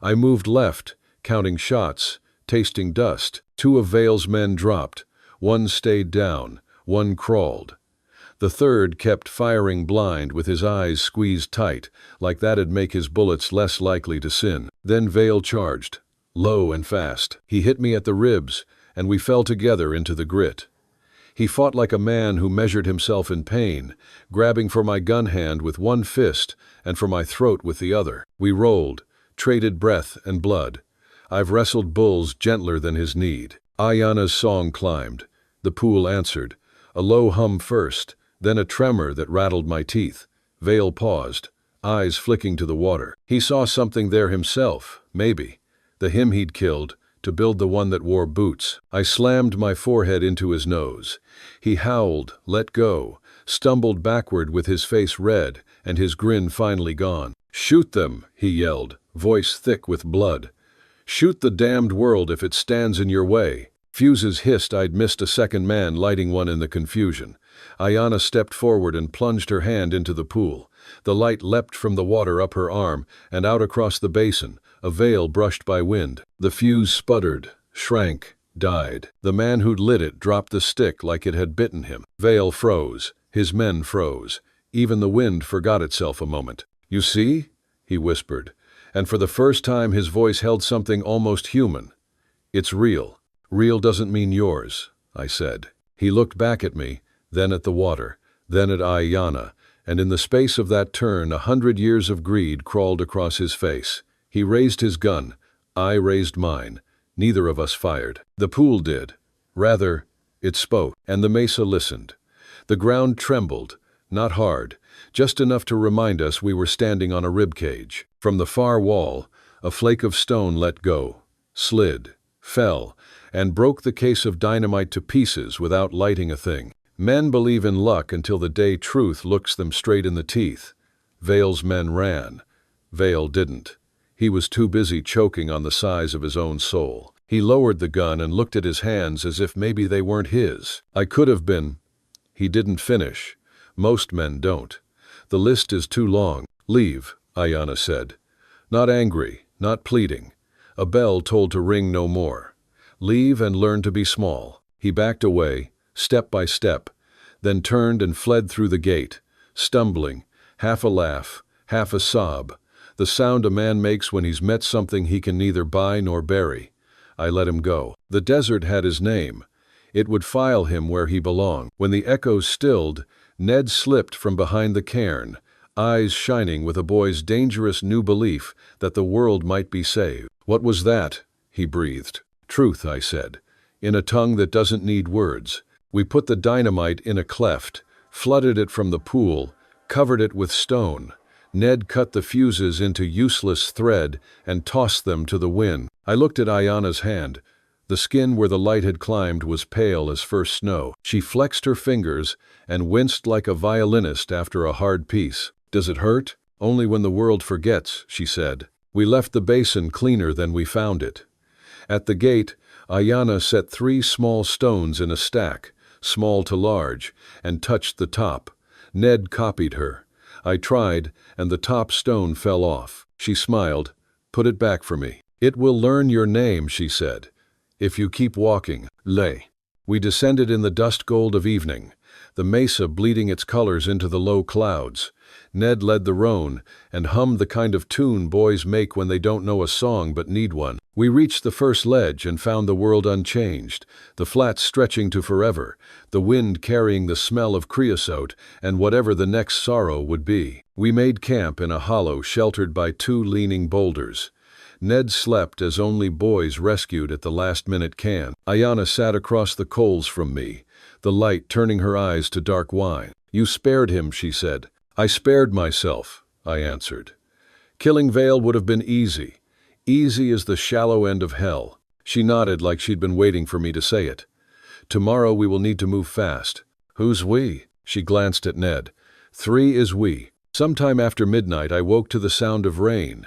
I moved left, counting shots, tasting dust. 2 of Vale's men dropped. 1 stayed down. 1 crawled. The third kept firing blind with his eyes squeezed tight, like that'd make his bullets less likely to sin. Then Vale charged, low and fast. He hit me at the ribs, and we fell together into the grit. He fought like a man who measured himself in pain, grabbing for my gun hand with 1 fist and for my throat with the other. We rolled, traded breath and blood. I've wrestled bulls gentler than his need. Aiyana's song climbed. The pool answered, a low hum first, then a tremor that rattled my teeth. Vale paused, eyes flicking to the water. He saw something there himself, maybe. The him he'd killed, to build the one that wore boots. I slammed my forehead into his nose. He howled, let go, stumbled backward with his face red and his grin finally gone. "Shoot them," he yelled, voice thick with blood. "Shoot the damned world if it stands in your way." Fuses hissed. I'd missed a second man lighting one in the confusion. Aiyana stepped forward and plunged her hand into the pool. The light leapt from the water up her arm and out across the basin, a veil brushed by wind. The fuse sputtered, shrank, died. The man who'd lit it dropped the stick like it had bitten him. Vale froze. His men froze. Even the wind forgot itself a moment. "You see?" he whispered, and for the first time his voice held something almost human. "It's real. Real doesn't mean yours," I said. He looked back at me, then at the water, then at Aiyana, and in the space of that turn 100 years of greed crawled across his face. He raised his gun. I raised mine. Neither of us fired. The pool did. Rather, it spoke, and the mesa listened. The ground trembled, not hard, just enough to remind us we were standing on a ribcage. From the far wall, a flake of stone let go, slid, fell, and broke the case of dynamite to pieces without lighting a thing. Men believe in luck until the day truth looks them straight in the teeth. Vale's men ran. Vale didn't. He was too busy choking on the size of his own soul. He lowered the gun and looked at his hands as if maybe they weren't his. I could have been. He didn't finish. Most men don't. The list is too long. "Leave," Aiyana said. Not angry, not pleading. A bell told to ring no more. "Leave and learn to be small." He backed away, step by step, then turned and fled through the gate, stumbling, half a laugh, half a sob, the sound a man makes when he's met something he can neither buy nor bury. I let him go. The desert had his name. It would file him where he belonged. When the echoes stilled, Ned slipped from behind the cairn. eyes shining with a boy's dangerous new belief that the world might be saved. "What was that?" he breathed. "Truth," I said, in a tongue that doesn't need words. We put the dynamite in a cleft, flooded it from the pool, covered it with stone. Ned cut the fuses into useless thread and tossed them to the wind. I looked at Aiyana's hand. The skin where the light had climbed was pale as first snow. She flexed her fingers and winced like a violinist after a hard piece. "Does it hurt?" "Only when the world forgets," she said. We left the basin cleaner than we found it. At the gate, Aiyana set 3 small stones in a stack, small to large, and touched the top. Ned copied her. I tried, and the top stone fell off. She smiled. "Put it back for me." "It will learn your name," she said, "if you keep walking." Lay. We descended in the dust gold of evening, the mesa bleeding its colors into the low clouds. Ned led the roan and hummed the kind of tune boys make when they don't know a song but need one. We reached the first ledge and found the world unchanged, the flats stretching to forever, the wind carrying the smell of creosote and whatever the next sorrow would be. We made camp in a hollow sheltered by 2 leaning boulders. Ned slept as only boys rescued at the last-minute can. Aiyana sat across the coals from me, the light turning her eyes to dark wine. "You spared him," she said. "I spared myself," I answered. "Killing Vale would have been easy. Easy as the shallow end of hell." She nodded like she'd been waiting for me to say it. "Tomorrow we will need to move fast." "Who's we?" She glanced at Ned. 3 is we." Sometime after midnight I woke to the sound of rain.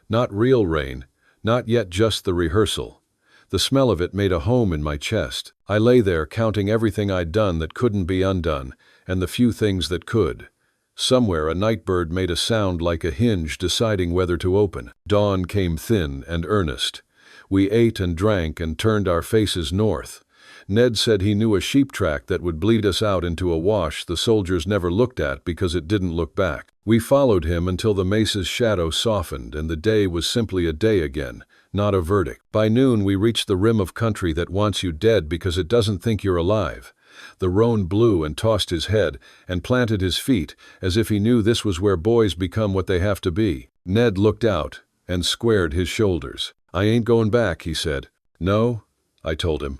Not real rain, not yet just the rehearsal. The smell of it made a home in my chest. I lay there counting everything I'd done that couldn't be undone, and the few things that could. Somewhere a nightbird made a sound like a hinge deciding whether to open. Dawn came thin and earnest. We ate and drank and turned our faces north. Ned said he knew a sheep track that would bleed us out into a wash the soldiers never looked at because it didn't look back. We followed him until the mesa's shadow softened and the day was simply a day again, not a verdict. By noon we reached the rim of country that wants you dead because it doesn't think you're alive. The roan blew and tossed his head and planted his feet as if he knew this was where boys become what they have to be. Ned looked out and squared his shoulders. "I ain't going back," he said. "No," I told him.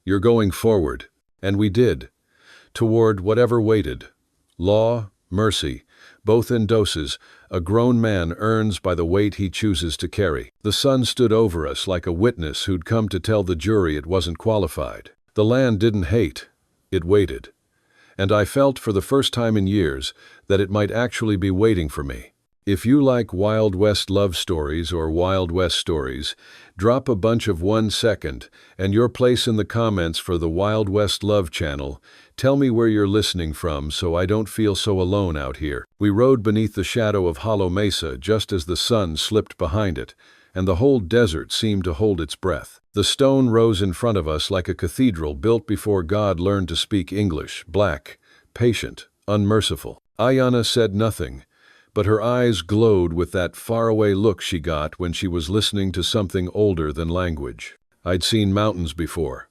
"You're going forward." And we did. Toward whatever waited. Law, mercy, both in doses, a grown man earns by the weight he chooses to carry. The sun stood over us like a witness who'd come to tell the jury it wasn't qualified. The land didn't hate. It waited. And I felt for the first time in years that it might actually be waiting for me. If you like Wild West love stories or Wild West stories, drop a bunch of 1 second and your place in the comments for the Wild West Love channel. Tell me where you're listening from so I don't feel so alone out here. We rode beneath the shadow of Hollow Mesa just as the sun slipped behind it, and the whole desert seemed to hold its breath. The stone rose in front of us like a cathedral built before God learned to speak English, black, patient, unmerciful. Aiyana said nothing, but her eyes glowed with that faraway look she got when she was listening to something older than language. I'd seen mountains before,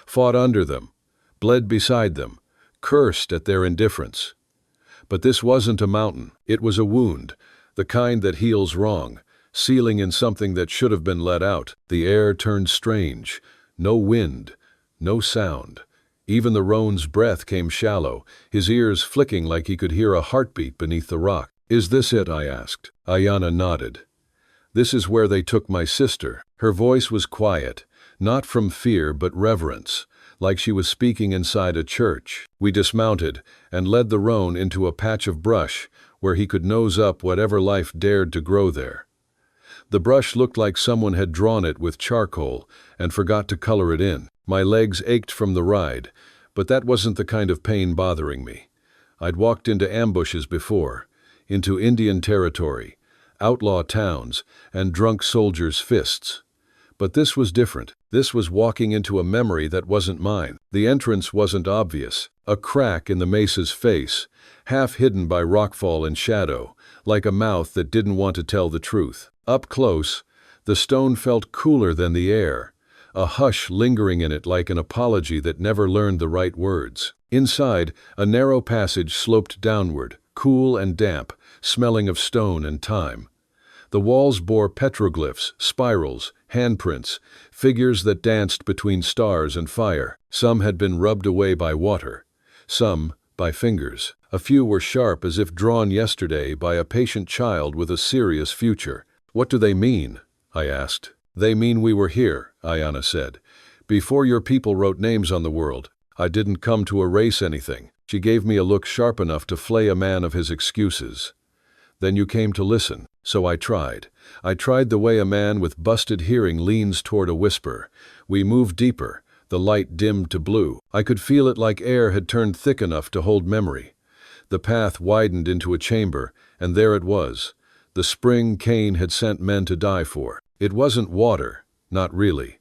fought under them, bled beside them, cursed at their indifference. But this wasn't a mountain, it was a wound, the kind that heals wrong, sealing in something that should have been let out. The air turned strange, no wind, no sound. Even the roan's breath came shallow, his ears flicking like he could hear a heartbeat beneath the rock. "Is this it?" I asked. Aiyana nodded. "This is where they took my sister." Her voice was quiet, not from fear but reverence, like she was speaking inside a church. We dismounted and led the roan into a patch of brush where he could nose up whatever life dared to grow there. The brush looked like someone had drawn it with charcoal and forgot to color it in. My legs ached from the ride, but that wasn't the kind of pain bothering me. I'd walked into ambushes before, into Indian territory, outlaw towns, and drunk soldiers' fists. But this was different. This was walking into a memory that wasn't mine. The entrance wasn't obvious. A crack in the mesa's face, half hidden by rockfall and shadow, like a mouth that didn't want to tell the truth. Up close, the stone felt cooler than the air, a hush lingering in it like an apology that never learned the right words. Inside, a narrow passage sloped downward, cool and damp, smelling of stone and time. The walls bore petroglyphs, spirals, handprints, figures that danced between stars and fire. Some had been rubbed away by water, some by fingers. A few were sharp as if drawn yesterday by a patient child with a serious future. "What do they mean?" I asked. "They mean we were here," Aiyana said. "Before your people wrote names on the world. I didn't come to erase anything." She gave me a look sharp enough to flay a man of his excuses. "Then you came to listen." So I tried. I tried the way a man with busted hearing leans toward a whisper. We moved deeper. The light dimmed to blue. I could feel it like air had turned thick enough to hold memory. The path widened into a chamber, and there it was. The spring Cain had sent men to die for. It wasn't water, not really.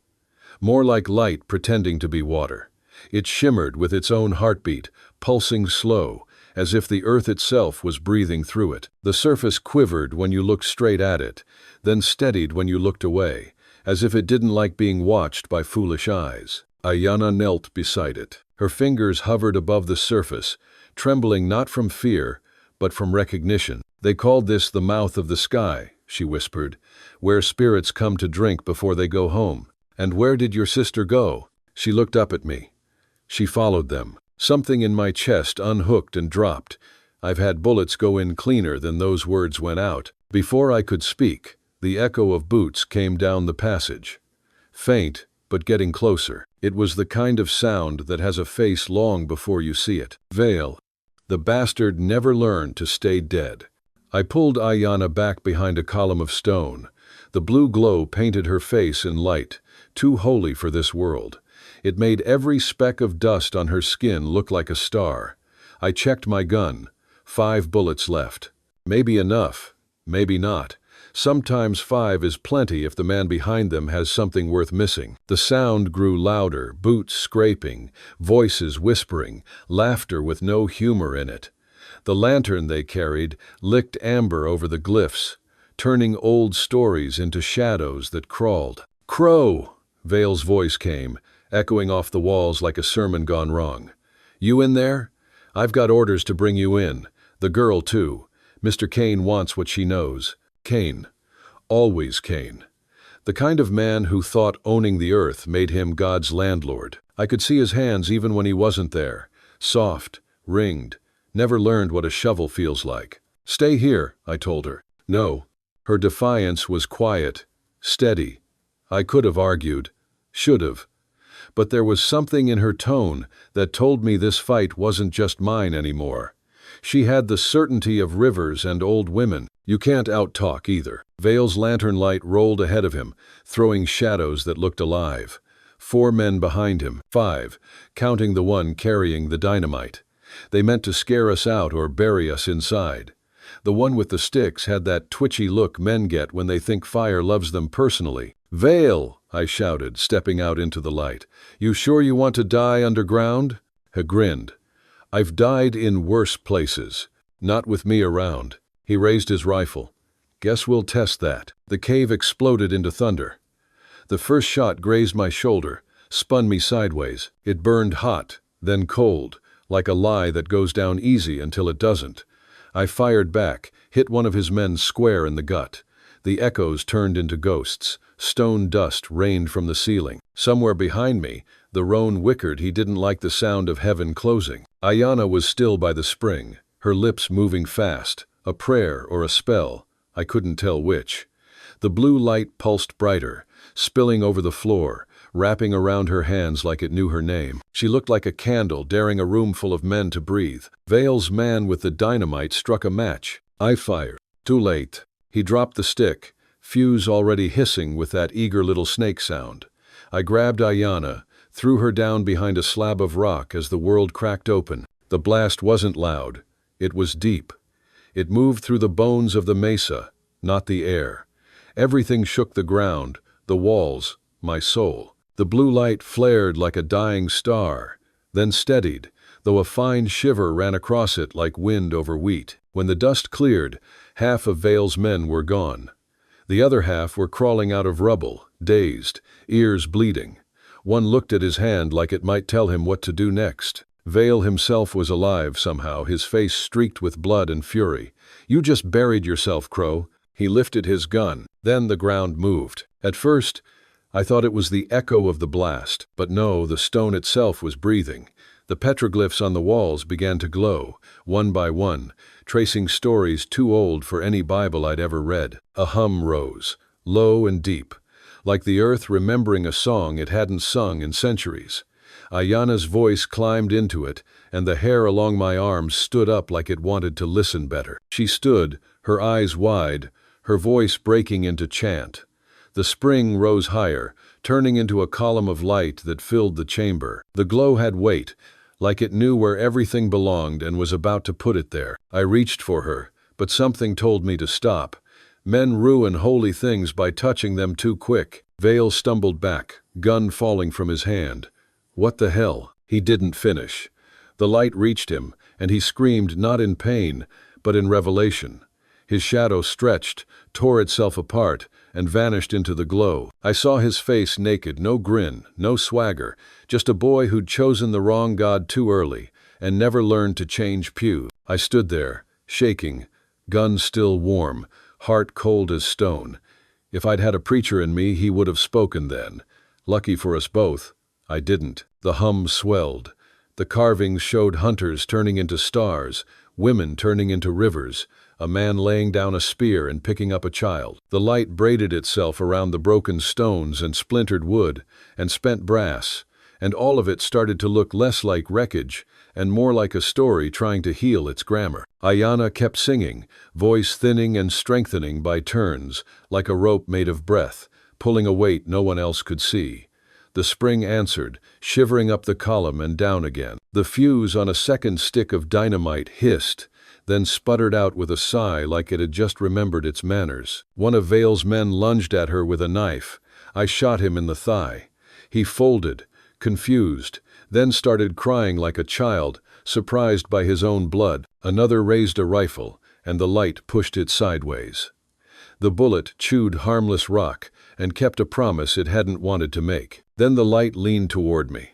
More like light pretending to be water. It shimmered with its own heartbeat, pulsing slow, as if the earth itself was breathing through it. The surface quivered when you looked straight at it, then steadied when you looked away, as if it didn't like being watched by foolish eyes. Aiyana knelt beside it. Her fingers hovered above the surface, trembling not from fear, but from recognition. "They called this the mouth of the sky," she whispered, "where spirits come to drink before they go home." "And where did your sister go?" She looked up at me. She followed them. Something in my chest unhooked and dropped. I've had bullets go in cleaner than those words went out. Before I could speak, the echo of boots came down the passage. Faint, but getting closer. It was the kind of sound that has a face long before you see it. Vale. The bastard never learned to stay dead. I pulled Aiyana back behind a column of stone. The blue glow painted her face in light, too holy for this world. It made every speck of dust on her skin look like a star. I checked my gun. 5 bullets left. Maybe enough, maybe not. Sometimes 5 is plenty if the man behind them has something worth missing. The sound grew louder, boots scraping, voices whispering, laughter with no humor in it. The lantern they carried licked amber over the glyphs, turning old stories into shadows that crawled. "Crowe!" Vale's voice came, echoing off the walls like a sermon gone wrong. "You in there? I've got orders to bring you in. The girl, too. Mr. Cain wants what she knows." Cain. Always Cain. The kind of man who thought owning the earth made him God's landlord. I could see his hands even when he wasn't there. Soft, ringed, never learned what a shovel feels like. "Stay here," I told her. "No." Her defiance was quiet, steady. I could have argued, should have. But there was something in her tone that told me this fight wasn't just mine anymore. She had the certainty of rivers and old women. You can't out-talk either. Vale's lantern light rolled ahead of him, throwing shadows that looked alive. 4 men behind him, 5, counting the one carrying the dynamite. They meant to scare us out or bury us inside. The one with the sticks had that twitchy look men get when they think fire loves them personally. "Vale!" I shouted, stepping out into the light. "You sure you want to die underground?" He grinned. "I've died in worse places. Not with me around." He raised his rifle. "Guess we'll test that." The cave exploded into thunder. The first shot grazed my shoulder, spun me sideways. It burned hot, then cold, like a lie that goes down easy until it doesn't. I fired back, hit one of his men square in the gut. The echoes turned into ghosts. Stone dust rained from the ceiling. Somewhere behind me, the roan whickered he didn't like the sound of heaven closing. Aiyana was still by the spring, her lips moving fast, a prayer or a spell, I couldn't tell which. The blue light pulsed brighter, spilling over the floor, wrapping around her hands like it knew her name. She looked like a candle daring a room full of men to breathe. Vale's man with the dynamite struck a match. I fired. Too late. He dropped the stick, fuse already hissing with that eager little snake sound. I grabbed Aiyana, threw her down behind a slab of rock as the world cracked open. The blast wasn't loud. It was deep. It moved through the bones of the mesa, not the air. Everything shook the ground, the walls, my soul. The blue light flared like a dying star, then steadied, though a fine shiver ran across it like wind over wheat. When the dust cleared, half of Vale's men were gone. The other half were crawling out of rubble, dazed, ears bleeding. One looked at his hand like it might tell him what to do next. Vale himself was alive somehow, his face streaked with blood and fury. "You just buried yourself, Crowe." He lifted his gun. Then the ground moved. At first, I thought it was the echo of the blast, but no, the stone itself was breathing. The petroglyphs on the walls began to glow, one by one, tracing stories too old for any Bible I'd ever read. A hum rose, low and deep, like the earth remembering a song it hadn't sung in centuries. Aiyana's voice climbed into it, and the hair along my arms stood up like it wanted to listen better. She stood, her eyes wide, her voice breaking into chant. The spring rose higher, turning into a column of light that filled the chamber. The glow had weight, like it knew where everything belonged and was about to put it there. I reached for her, but something told me to stop. Men ruin holy things by touching them too quick. Vale stumbled back, gun falling from his hand. What the hell? He didn't finish. The light reached him, and he screamed not in pain, but in revelation. His shadow stretched, tore itself apart, and vanished into the glow. I saw his face naked, no grin, no swagger, just a boy who'd chosen the wrong god too early, and never learned to change pews. I stood there, shaking, gun still warm, heart cold as stone. If I'd had a preacher in me, he would have spoken then. Lucky for us both, I didn't. The hum swelled. The carvings showed hunters turning into stars, women turning into rivers, a man laying down a spear and picking up a child. The light braided itself around the broken stones and splintered wood and spent brass, and all of it started to look less like wreckage and more like a story trying to heal its grammar. Aiyana kept singing, voice thinning and strengthening by turns, like a rope made of breath, pulling a weight no one else could see. The spring answered, shivering up the column and down again. The fuse on a second stick of dynamite hissed, then sputtered out with a sigh like it had just remembered its manners. One of Vale's men lunged at her with a knife. I shot him in the thigh. He folded, confused, then started crying like a child, surprised by his own blood. Another raised a rifle, and the light pushed it sideways. The bullet chewed harmless rock and kept a promise it hadn't wanted to make. Then the light leaned toward me.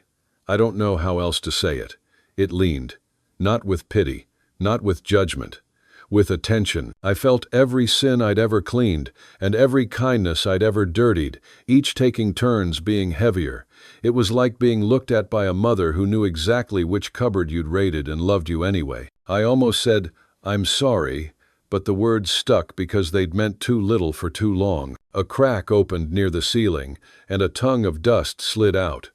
I don't know how else to say it. It leaned, not with pity, not with judgment, with attention. I felt every sin I'd ever cleaned and every kindness I'd ever dirtied, each taking turns being heavier. It was like being looked at by a mother who knew exactly which cupboard you'd raided and loved you anyway. I almost said, "I'm sorry," but the words stuck because they'd meant too little for too long. A crack opened near the ceiling, and a tongue of dust slid out.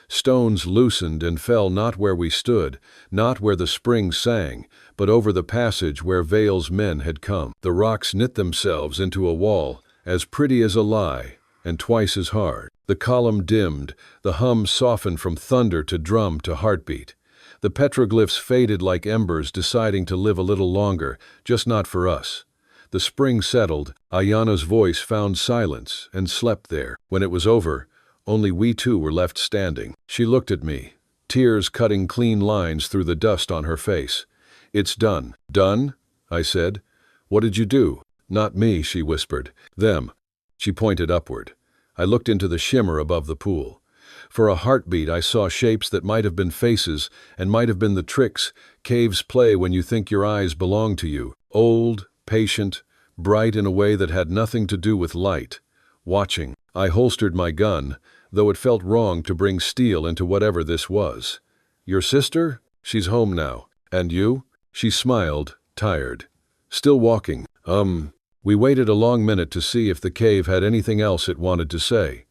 Stones loosened and fell not where we stood, not where the spring sang, but over the passage where Vale's men had come. The rocks knit themselves into a wall, as pretty as a lie, and twice as hard. The column dimmed, the hum softened from thunder to drum to heartbeat. The petroglyphs faded like embers deciding to live a little longer, just not for us. The spring settled, Aiyana's voice found silence and slept there. When it was over, only we two were left standing. She looked at me, tears cutting clean lines through the dust on her face. "It's done." "Done?" I said. "What did you do?" "Not me," she whispered. "Them." She pointed upward. I looked into the shimmer above the pool. For a heartbeat I saw shapes that might have been faces and might have been the tricks caves play when you think your eyes belong to you. Old, patient, bright in a way that had nothing to do with light. Watching. I holstered my gun, though it felt wrong to bring steel into whatever this was. "Your sister? She's home now. And you?" She smiled, tired. "Still walking." We waited a long minute to see if the cave had anything else it wanted to say.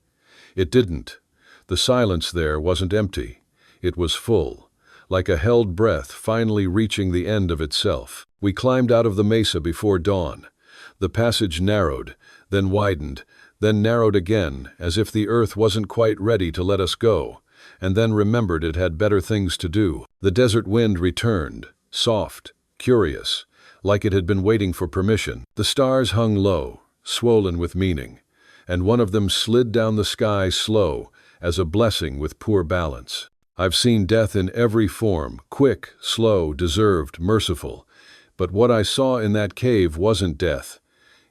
It didn't. The silence there wasn't empty. It was full, like a held breath finally reaching the end of itself. We climbed out of the mesa before dawn. The passage narrowed, then widened, then narrowed again, as if the earth wasn't quite ready to let us go, and then remembered it had better things to do. The desert wind returned, soft, curious, like it had been waiting for permission. The stars hung low, swollen with meaning, and one of them slid down the sky slow, as a blessing with poor balance. I've seen death in every form, quick, slow, deserved, merciful. But what I saw in that cave wasn't death.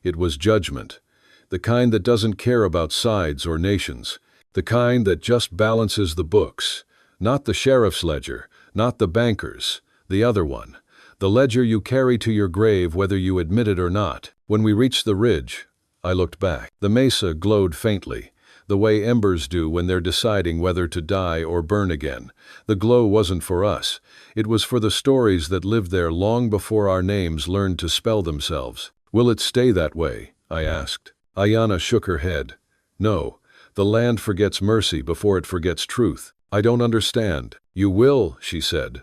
It was judgment. The kind that doesn't care about sides or nations. The kind that just balances the books. Not the sheriff's ledger, Not the banker's, the other one. The ledger you carry to your grave whether you admit it or not. When we reached the ridge, I looked back. The mesa glowed faintly, the way embers do when they're deciding whether to die or burn again. The glow wasn't for us. It was for the stories that lived there long before our names learned to spell themselves. Will it stay that way? I asked. Aiyana shook her head. No, the land forgets mercy before it forgets truth. I don't understand. You will, she said.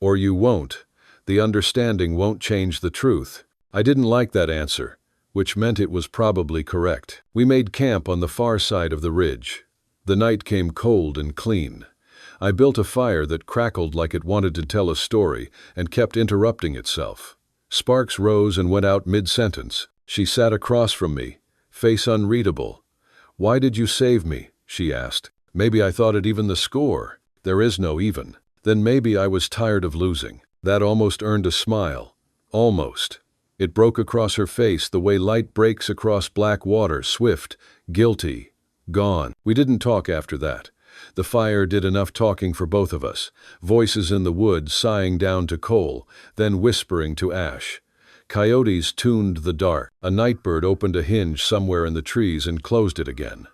Or you won't. The understanding won't change the truth. I didn't like that answer, which meant it was probably correct. We made camp on the far side of the ridge. The night came cold and clean. I built a fire that crackled like it wanted to tell a story and kept interrupting itself. Sparks rose and went out mid-sentence. She sat across from me, face unreadable. Why did you save me? She asked. Maybe I thought it even the score. There is no even. Then maybe I was tired of losing. That almost earned a smile. Almost. It broke across her face the way light breaks across black water, swift, guilty, gone. We didn't talk after that. The fire did enough talking for both of us, voices in the woods sighing down to coal, then whispering to ash. Coyotes tuned the dark. A nightbird opened a hinge somewhere in the trees and closed it again.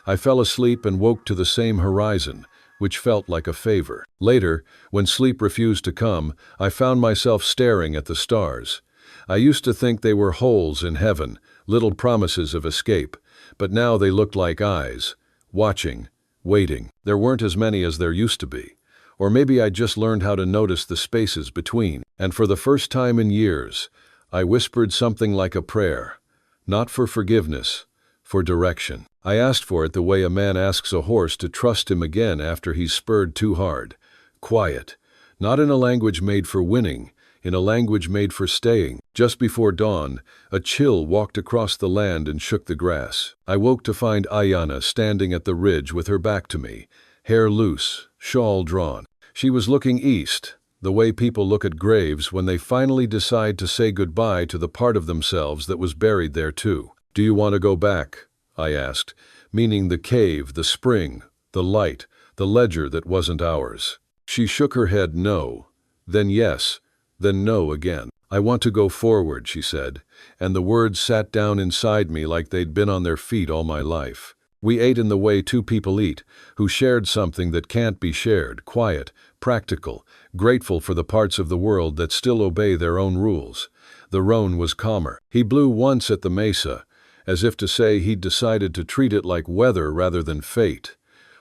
I fell asleep and woke to the same horizon, which felt like a favor. Later, when sleep refused to come, I found myself staring at the stars. I used to think they were holes in heaven, little promises of escape, but now they looked like eyes, watching, waiting. There weren't as many as there used to be. Or maybe I just learned how to notice the spaces between. And for the first time in years, I whispered something like a prayer. Not for forgiveness, for direction. I asked for it the way a man asks a horse to trust him again after he's spurred too hard. Quiet. Not in a language made for winning, in a language made for staying. Just before dawn, a chill walked across the land and shook the grass. I woke to find Aiyana standing at the ridge with her back to me, hair loose, shawl drawn. She was looking east, the way people look at graves when they finally decide to say goodbye to the part of themselves that was buried there too. Do you want to go back? I asked, meaning the cave, the spring, the light, the ledger that wasn't ours. She shook her head no, then yes, then no again. I want to go forward, she said, and the words sat down inside me like they'd been on their feet all my life. We ate in the way two people eat, who shared something that can't be shared, quiet, practical, grateful for the parts of the world that still obey their own rules. The roan was calmer. He blew once at the mesa, as if to say he'd decided to treat it like weather rather than fate.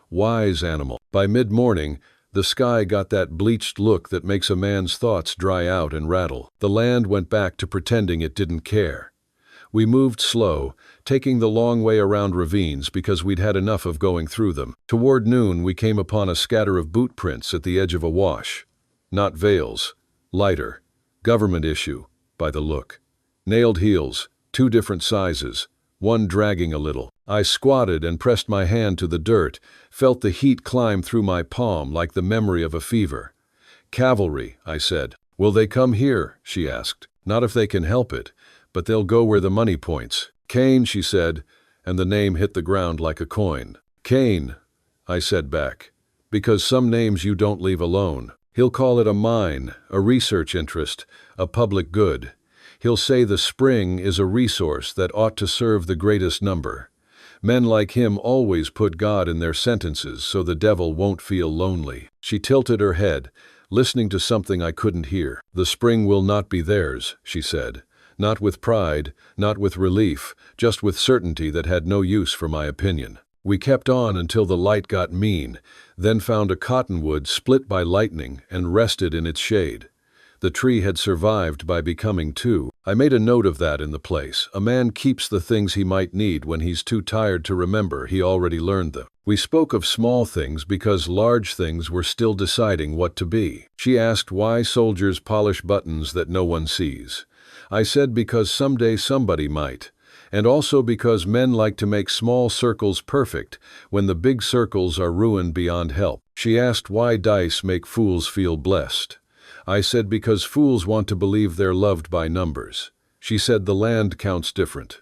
Wise animal. By mid-morning, the sky got that bleached look that makes a man's thoughts dry out and rattle. The land went back to pretending it didn't care. We moved slow, taking the long way around ravines because we'd had enough of going through them. Toward noon, we came upon a scatter of boot prints at the edge of a wash. Not Vale's. Lighter. Government issue, by the look. Nailed heels, two different sizes, one dragging a little. I squatted and pressed my hand to the dirt, felt the heat climb through my palm like the memory of a fever. Cavalry, I said. Will they come here? She asked. Not if they can help it, but they'll go where the money points. Cain, she said, and the name hit the ground like a coin. Cain, I said back, because some names you don't leave alone. He'll call it a mine, a research interest, a public good. He'll say the spring is a resource that ought to serve the greatest number. Men like him always put God in their sentences so the devil won't feel lonely. She tilted her head, listening to something I couldn't hear. The spring will not be theirs, she said. Not with pride, not with relief, just with certainty that had no use for my opinion. We kept on until the light got mean, then found a cottonwood split by lightning and rested in its shade. The tree had survived by becoming two. I made a note of that in the place. A man keeps the things he might need when he's too tired to remember he already learned them. We spoke of small things because large things were still deciding what to be. She asked why soldiers polish buttons that no one sees. I said because someday somebody might, and also because men like to make small circles perfect when the big circles are ruined beyond help. She asked why dice make fools feel blessed. I said because fools want to believe they're loved by numbers. She said the land counts different.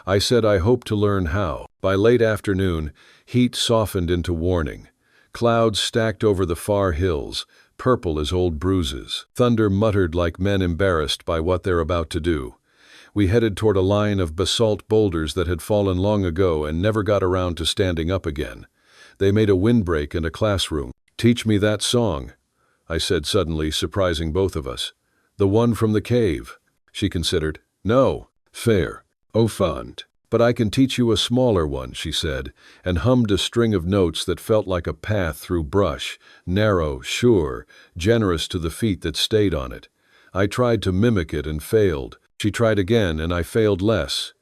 I said I hope to learn how. By late afternoon, heat softened into warning. Clouds stacked over the far hills, purple as old bruises. Thunder muttered like men embarrassed by what they're about to do. We headed toward a line of basalt boulders that had fallen long ago and never got around to standing up again. They made a windbreak and a classroom. "Teach me that song," I said suddenly, surprising both of us. "The one from the cave." She considered. "No." "Fair." "Oh, fond. But I can teach you a smaller one," she said, and hummed a string of notes that felt like a path through brush, narrow, sure, generous to the feet that stayed on it. I tried to mimic it and failed. She tried again, and I failed less.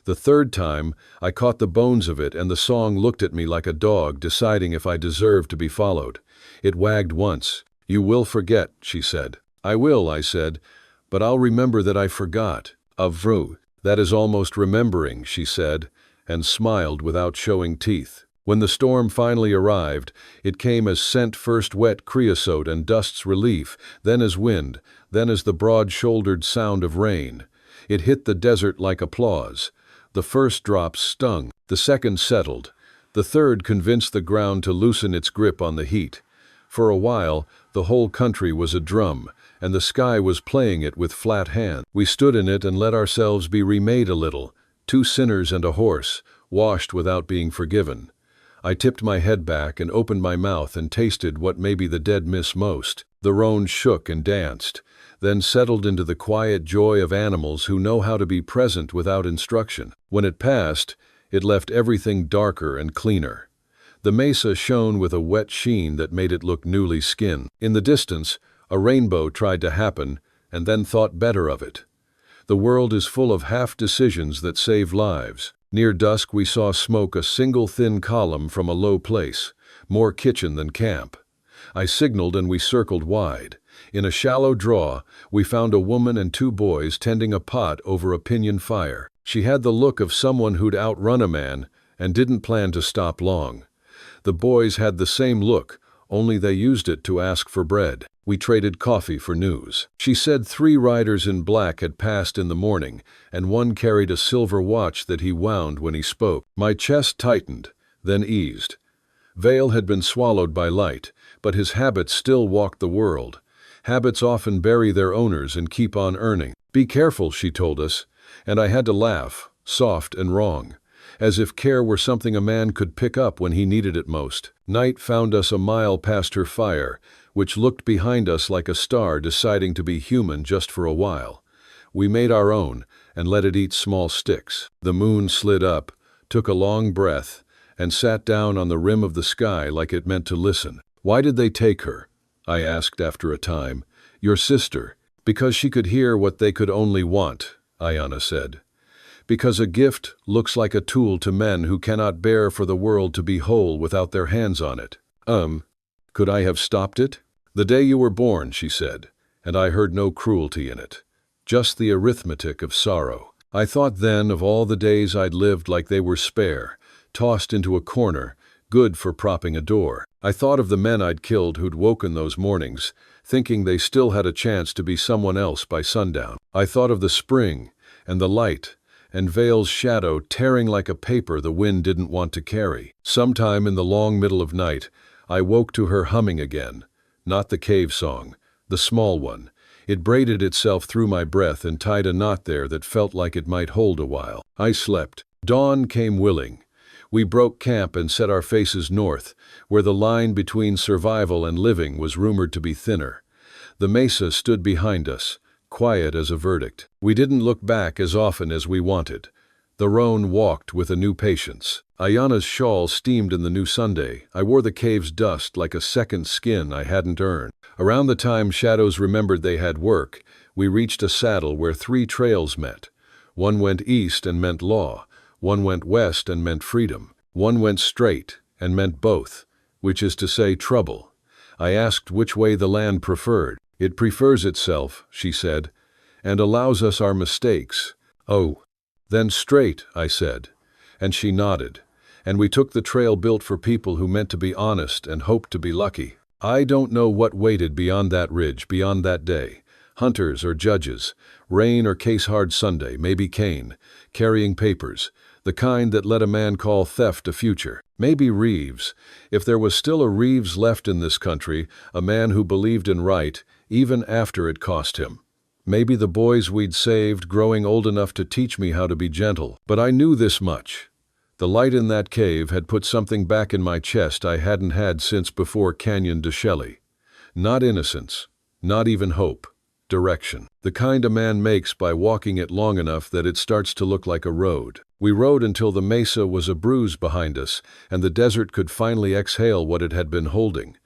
The third time, I caught the bones of it, and the song looked at me like a dog deciding if I deserved to be followed. It wagged once. "You will forget," she said. "I will," I said, "but I'll remember that I forgot." "Avru. That is almost remembering," she said, and smiled without showing teeth. When the storm finally arrived, it came as scent first wet creosote and dust's relief, then as wind, then as the broad-shouldered sound of rain. It hit the desert like applause. The first drops stung, the second settled, the third convinced the ground to loosen its grip on the heat. For a while, the whole country was a drum, and the sky was playing it with flat hands. We stood in it and let ourselves be remade a little, two sinners and a horse, washed without being forgiven. I tipped my head back and opened my mouth and tasted what maybe the dead miss most. The roan shook and danced, then settled into the quiet joy of animals who know how to be present without instruction. When it passed, it left everything darker and cleaner. The mesa shone with a wet sheen that made it look newly skinned. In the distance, a rainbow tried to happen, and then thought better of it. The world is full of half-decisions that save lives. Near dusk we saw smoke a single thin column from a low place, more kitchen than camp. I signaled and we circled wide. In a shallow draw, we found a woman and two boys tending a pot over a pinyon fire. She had the look of someone who'd outrun a man and didn't plan to stop long. The boys had the same look, only they used it to ask for bread. We traded coffee for news. She said 3 riders in black had passed in the morning, and one carried a silver watch that he wound when he spoke. My chest tightened, then eased. Vale had been swallowed by light, but his habits still walked the world. Habits often bury their owners and keep on earning. "Be careful," she told us, and I had to laugh, soft and wrong, as if care were something a man could pick up when he needed it most. Night found us a mile past her fire, which looked behind us like a star deciding to be human just for a while. We made our own and let it eat small sticks. The moon slid up, took a long breath, and sat down on the rim of the sky like it meant to listen. "Why did they take her?" I asked after a time. "Your sister." "Because she could hear what they could only want," Aiyana said. "Because a gift looks like a tool to men who cannot bear for the world to be whole without their hands on it." Could I have stopped it?" "The day you were born," she said, and I heard no cruelty in it. Just the arithmetic of sorrow. I thought then of all the days I'd lived like they were spare, tossed into a corner, good for propping a door. I thought of the men I'd killed who'd woken those mornings, thinking they still had a chance to be someone else by sundown. I thought of the spring, and the light, and Vale's shadow tearing like a paper the wind didn't want to carry. Sometime in the long middle of night, I woke to her humming again. Not the cave song, the small one. It braided itself through my breath and tied a knot there that felt like it might hold a while. I slept. Dawn came willing. We broke camp and set our faces north, where the line between survival and living was rumored to be thinner. The mesa stood behind us, quiet as a verdict. We didn't look back as often as we wanted. The roan walked with a new patience. Aiyana's shawl steamed in the new Sunday. I wore the cave's dust like a second skin I hadn't earned. Around the time shadows remembered they had work, we reached a saddle where 3 trails met. One went east and meant law. One went west and meant freedom. One went straight and meant both, which is to say trouble. I asked which way the land preferred. "It prefers itself," she said, "and allows us our mistakes." "Oh. Then straight," I said, and she nodded, and we took the trail built for people who meant to be honest and hoped to be lucky. I don't know what waited beyond that ridge, beyond that day. Hunters or judges, rain or case-hard Sunday, maybe Cain, carrying papers, the kind that let a man call theft a future. Maybe Reeves. If there was still a Reeves left in this country, a man who believed in right, even after it cost him. Maybe the boys we'd saved, growing old enough to teach me how to be gentle. But I knew this much. The light in that cave had put something back in my chest I hadn't had since before Canyon de Shelley. Not innocence, not even hope. Direction. The kind a man makes by walking it long enough that it starts to look like a road. We rode until the mesa was a bruise behind us, and the desert could finally exhale what it had been holding.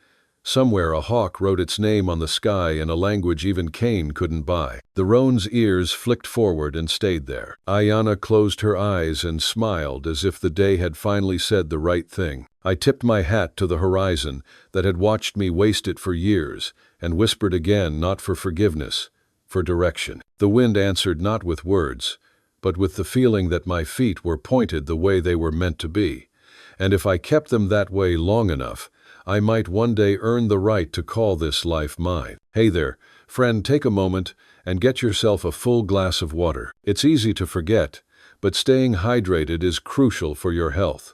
Somewhere a hawk wrote its name on the sky in a language even Cain couldn't buy. The roan's ears flicked forward and stayed there. Aiyana closed her eyes and smiled as if the day had finally said the right thing. I tipped my hat to the horizon that had watched me waste it for years, and whispered again, not for forgiveness, for direction. The wind answered not with words, but with the feeling that my feet were pointed the way they were meant to be, and if I kept them that way long enough, I might one day earn the right to call this life mine. Hey there, friend, take a moment and get yourself a full glass of water. It's easy to forget, but staying hydrated is crucial for your health.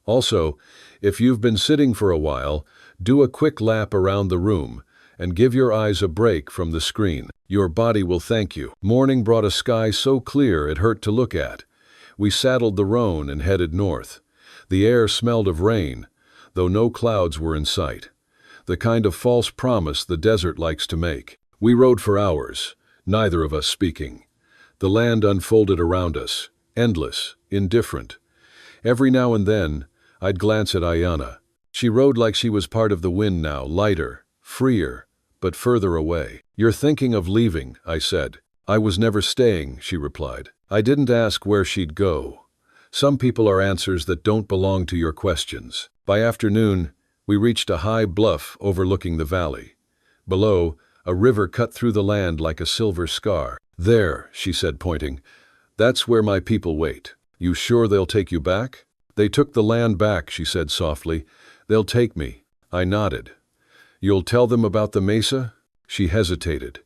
Also, if you've been sitting for a while, do a quick lap around the room and give your eyes a break from the screen. Your body will thank you. Morning brought a sky so clear it hurt to look at. We saddled the roan and headed north. The air smelled of rain, though no clouds were in sight. The kind of false promise the desert likes to make. We rode for hours, neither of us speaking. The land unfolded around us, endless, indifferent. Every now and then, I'd glance at Aiyana. She rode like she was part of the wind now, lighter, freer, but further away. You're thinking of leaving, I said. I was never staying, she replied. I didn't ask where she'd go. Some people are answers that don't belong to your questions. By afternoon, we reached a high bluff overlooking the valley. Below, a river cut through the land like a silver scar. There, she said, pointing. That's where my people wait. You sure they'll take you back? They took the land back, she said softly. They'll take me. I nodded. You'll tell them about the mesa? She hesitated.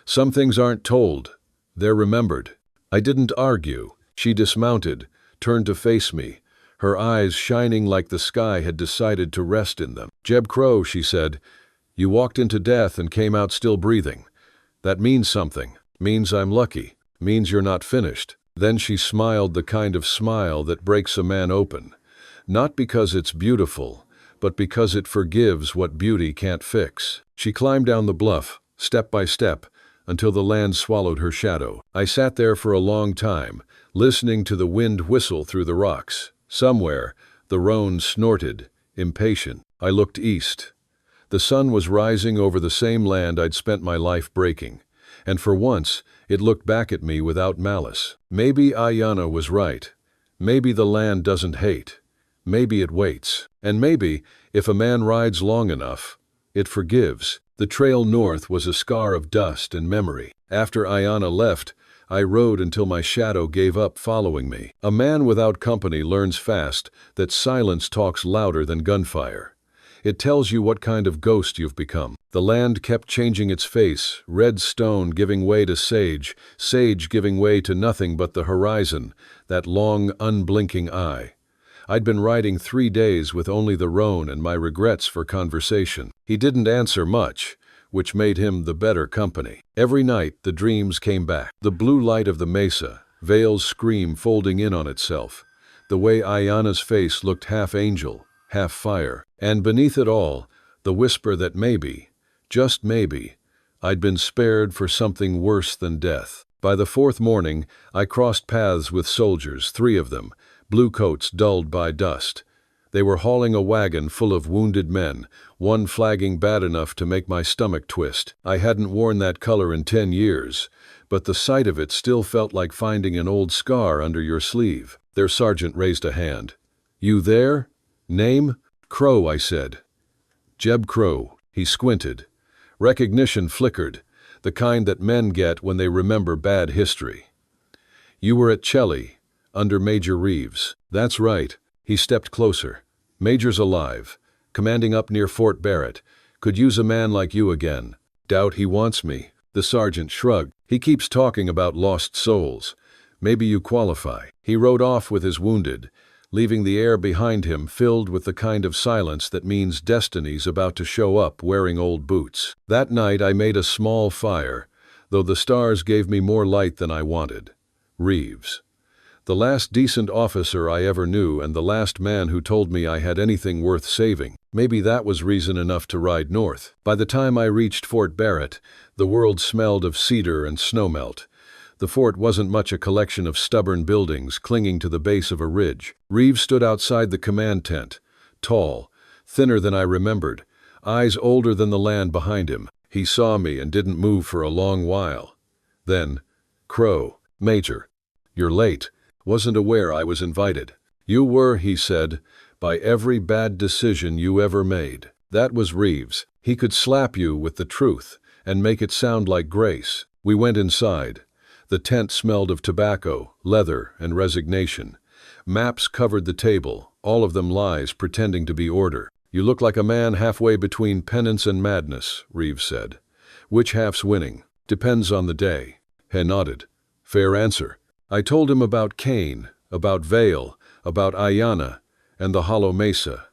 Some things aren't told. They're remembered. I didn't argue. She dismounted, turned to face me, her eyes shining like the sky had decided to rest in them. Jeb Crowe, she said, you walked into death and came out still breathing. That means something. Means I'm lucky. Means you're not finished. Then she smiled the kind of smile that breaks a man open. Not because it's beautiful, but because it forgives what beauty can't fix. She climbed down the bluff, step by step, until the land swallowed her shadow. I sat there for a long time, listening to the wind whistle through the rocks. Somewhere, the roan snorted, impatient. I looked east. The sun was rising over the same land I'd spent my life breaking, and for once, it looked back at me without malice. Maybe Aiyana was right. Maybe the land doesn't hate. Maybe it waits. And maybe, if a man rides long enough, it forgives. The trail north was a scar of dust and memory. After Aiyana left, I rode until my shadow gave up following me. A man without company learns fast that silence talks louder than gunfire. It tells you what kind of ghost you've become. The land kept changing its face, red stone giving way to sage, sage giving way to nothing but the horizon, that long, unblinking eye. I'd been riding 3 days with only the roan and my regrets for conversation. He didn't answer much, which made him the better company. Every night, the dreams came back. The blue light of the mesa, Vale's scream folding in on itself, the way Aiyana's face looked half angel, half fire, and beneath it all, the whisper that maybe, just maybe, I'd been spared for something worse than death. By the 4th morning, I crossed paths with soldiers, 3 of them, blue coats dulled by dust. They were hauling a wagon full of wounded men, one flagging bad enough to make my stomach twist. I hadn't worn that color in 10 years, but the sight of it still felt like finding an old scar under your sleeve. Their sergeant raised a hand. You there? Name? Crowe, I said. Jeb Crowe. He squinted. Recognition flickered, the kind that men get when they remember bad history. You were at Chelly, under Major Reeves. That's right. He stepped closer. Major's alive, commanding up near Fort Barrett. Could use a man like you again. Doubt he wants me. The sergeant shrugged. He keeps talking about lost souls. Maybe you qualify. He rode off with his wounded, leaving the air behind him filled with the kind of silence that means destiny's about to show up wearing old boots. That night I made a small fire, though the stars gave me more light than I wanted. Reeves. The last decent officer I ever knew and the last man who told me I had anything worth saving. Maybe that was reason enough to ride north. By the time I reached Fort Barrett, the world smelled of cedar and snowmelt. The fort wasn't much a collection of stubborn buildings clinging to the base of a ridge. Reeves stood outside the command tent, tall, thinner than I remembered, eyes older than the land behind him. He saw me and didn't move for a long while. Then, "Crowe, Major, you're late. Wasn't aware I was invited." "You were," he said, "by every bad decision you ever made." That was Reeves. He could slap you with the truth and make it sound like grace. We went inside. The tent smelled of tobacco, leather, and resignation. Maps covered the table, all of them lies pretending to be order. "You look like a man halfway between penance and madness," Reeves said. "Which half's winning?" "Depends on the day." He nodded. "Fair answer." I told him about Cain, about Vale, about Aiyana, and the Hollow Mesa.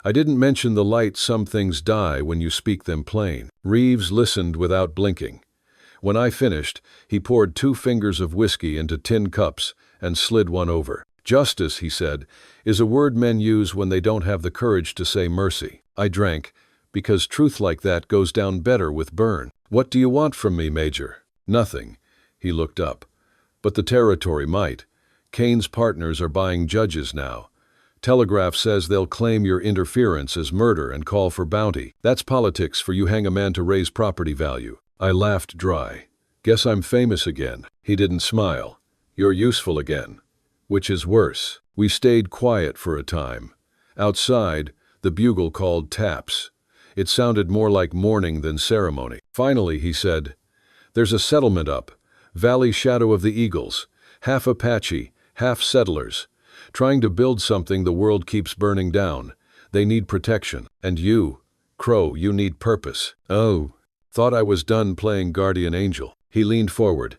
I didn't mention the light some things die when you speak them plain. Reeves listened without blinking. When I finished, he poured 2 fingers of whiskey into tin cups and slid one over. "Justice," he said, "is a word men use when they don't have the courage to say mercy." I drank, because truth like that goes down better with burn. "What do you want from me, Major?" "Nothing." He looked up. "But the territory might. Cain's partners are buying judges now. Telegraph says they'll claim your interference as murder and call for bounty. That's politics for you hang a man to raise property value." I laughed dry. "Guess I'm famous again." He didn't smile. "You're useful again." Which is worse. We stayed quiet for a time. Outside, the bugle called taps. It sounded more like mourning than ceremony. Finally, he said, "There's a settlement up. Valley Shadow of the Eagles. Half Apache, half settlers. Trying to build something the world keeps burning down. They need protection. And you, Crowe, you need purpose." "Oh." Thought I was done playing guardian angel. He leaned forward.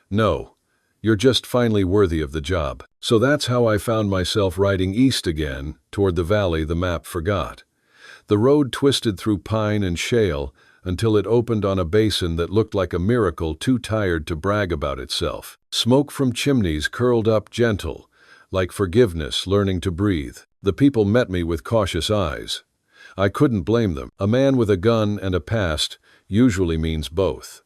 "No, you're just finally worthy of the job." So that's how I found myself riding east again, toward the valley the map forgot. The road twisted through pine and shale until it opened on a basin that looked like a miracle too tired to brag about itself. Smoke from chimneys curled up gentle, like forgiveness learning to breathe. The people met me with cautious eyes. I couldn't blame them. A man with a gun and a past usually means both.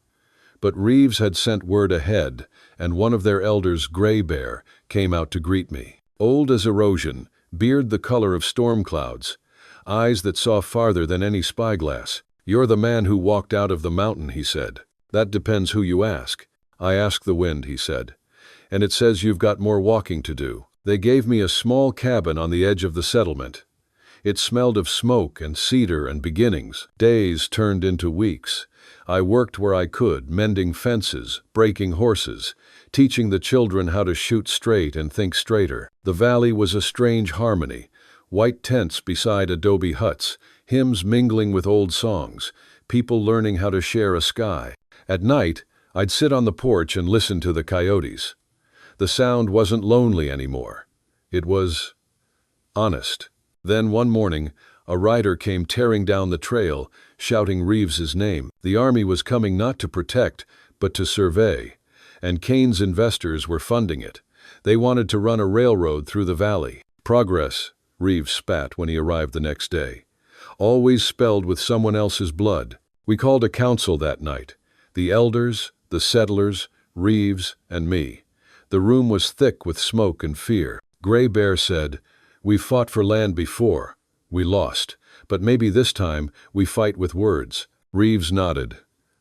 But Reeves had sent word ahead, and one of their elders, Gray Bear, came out to greet me. Old as erosion, beard the color of storm clouds, eyes that saw farther than any spyglass. "You're the man who walked out of the mountain," he said. "That depends who you ask." "I ask the wind," he said. "And it says you've got more walking to do." They gave me a small cabin on the edge of the settlement. It smelled of smoke and cedar and beginnings. Days turned into weeks. I worked where I could, mending fences, breaking horses, teaching the children how to shoot straight and think straighter. The valley was a strange harmony. White tents beside adobe huts, hymns mingling with old songs, people learning how to share a sky. At night, I'd sit on the porch and listen to the coyotes. The sound wasn't lonely anymore. It was honest. Then one morning, a rider came tearing down the trail, shouting Reeves's name. The army was coming not to protect, but to survey, and Cain's investors were funding it. They wanted to run a railroad through the valley. Progress, Reeves spat when he arrived the next day. Always spelled with someone else's blood. We called a council that night. The elders, the settlers, Reeves, and me. The room was thick with smoke and fear. Gray Bear said, "We've fought for land before. We lost. But maybe this time we fight with words." Reeves nodded.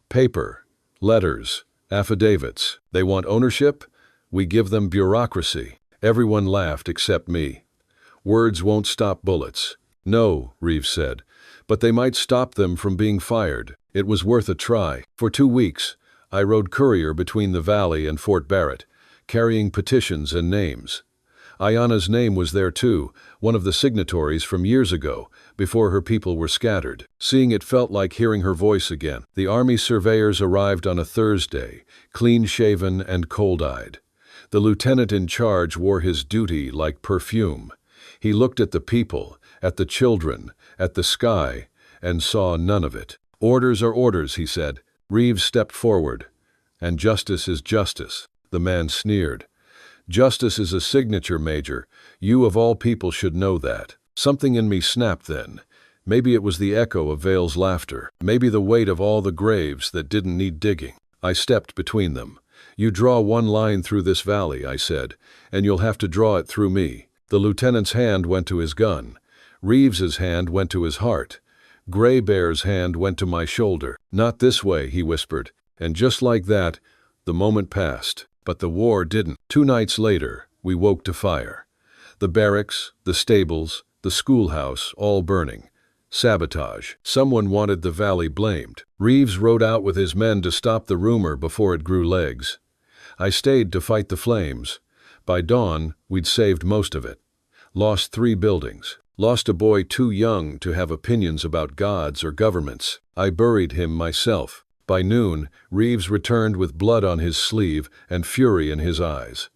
"Paper, letters, affidavits. They want ownership? We give them bureaucracy." Everyone laughed except me. "Words won't stop bullets." "No," Reeves said, "but they might stop them from being fired." It was worth a try. For 2 weeks, I rode courier between the valley and Fort Barrett, carrying petitions and names. Aiyana's name was there too, one of the signatories from years ago, before her people were scattered. Seeing it felt like hearing her voice again. The army surveyors arrived on a Thursday, clean-shaven and cold-eyed. The lieutenant in charge wore his duty like perfume. He looked at the people, at the children, at the sky, and saw none of it. "Orders are orders," he said. Reeves stepped forward. "And justice is justice." The man sneered. "Justice is a signature, Major. You of all people should know that." Something in me snapped then. Maybe it was the echo of Vale's laughter. Maybe the weight of all the graves that didn't need digging. I stepped between them. "You draw one line through this valley," I said, "and you'll have to draw it through me." The lieutenant's hand went to his gun. Reeves's hand went to his heart. Gray Bear's hand went to my shoulder. "Not this way," he whispered. And just like that, the moment passed. But the war didn't. 2 nights later, we woke to fire. The barracks, the stables, the schoolhouse, all burning. Sabotage. Someone wanted the valley blamed. Reeves rode out with his men to stop the rumor before it grew legs. I stayed to fight the flames. By dawn, we'd saved most of it. Lost 3 buildings. Lost a boy too young to have opinions about gods or governments. I buried him myself. By noon, Reeves returned with blood on his sleeve and fury in his eyes.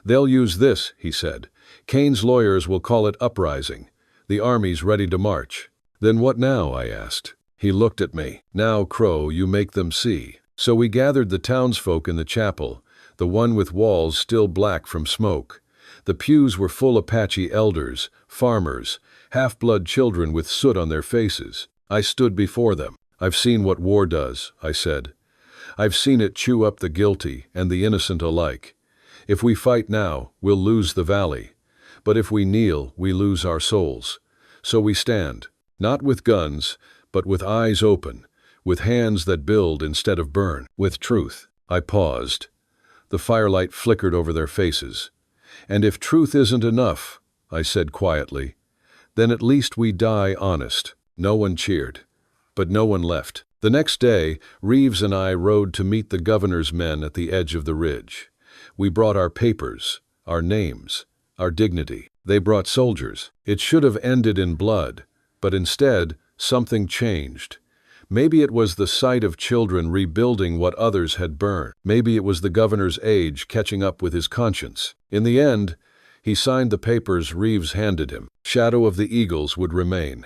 "They'll use this," he said. "Cain's lawyers will call it uprising. The army's ready to march." "Then what now?" I asked. He looked at me. "Now, Crowe, you make them see." So we gathered the townsfolk in the chapel, the one with walls still black from smoke. The pews were full Apache elders, farmers, half-blood children with soot on their faces. I stood before them. "I've seen what war does," I said. "I've seen it chew up the guilty and the innocent alike. If we fight now, we'll lose the valley. But if we kneel, we lose our souls. So we stand. Not with guns, but with eyes open, with hands that build instead of burn, with truth." I paused. The firelight flickered over their faces. "And if truth isn't enough," I said quietly, "then at least we die honest." No one cheered. But no one left. The next day, Reeves and I rode to meet the governor's men at the edge of the ridge. We brought our papers, our names, our dignity. They brought soldiers. It should have ended in blood. But instead, something changed. Maybe it was the sight of children rebuilding what others had burned. Maybe it was the governor's age catching up with his conscience. In the end, he signed the papers Reeves handed him. Shadow of the Eagles would remain.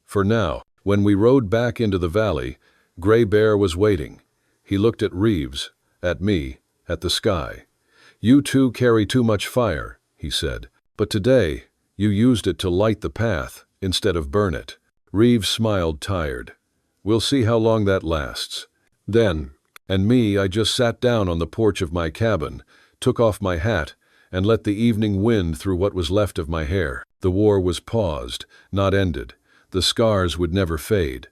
For now. When we rode back into the valley, Gray Bear was waiting. He looked at Reeves, at me, at the sky. "You two carry too much fire," he said. "But today, you used it to light the path instead of burn it." Reeves smiled tired. "We'll see how long that lasts." Then, and me, I just sat down on the porch of my cabin, took off my hat, and let the evening wind through what was left of my hair. The war was paused, not ended. The scars would never fade.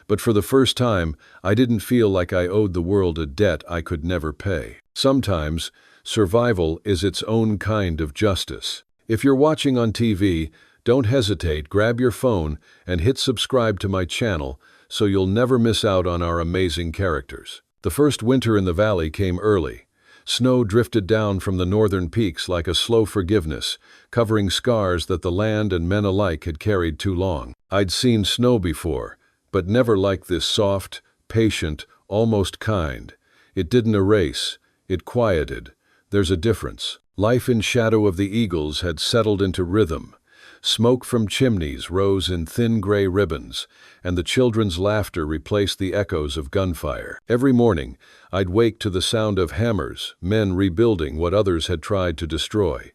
But for the first time, I didn't feel like I owed the world a debt I could never pay. Sometimes, survival is its own kind of justice. If you're watching on TV, don't hesitate, grab your phone and hit subscribe to my channel so you'll never miss out on our amazing characters. The first winter in the valley came early. Snow drifted down from the northern peaks like a slow forgiveness, covering scars that the land and men alike had carried too long. I'd seen snow before, but never like this soft, patient, almost kind. It didn't erase, it quieted. There's a difference. Life in Shadow of the Eagles had settled into rhythm. Smoke from chimneys rose in thin gray ribbons, and the children's laughter replaced the echoes of gunfire. Every morning, I'd wake to the sound of hammers, men rebuilding what others had tried to destroy.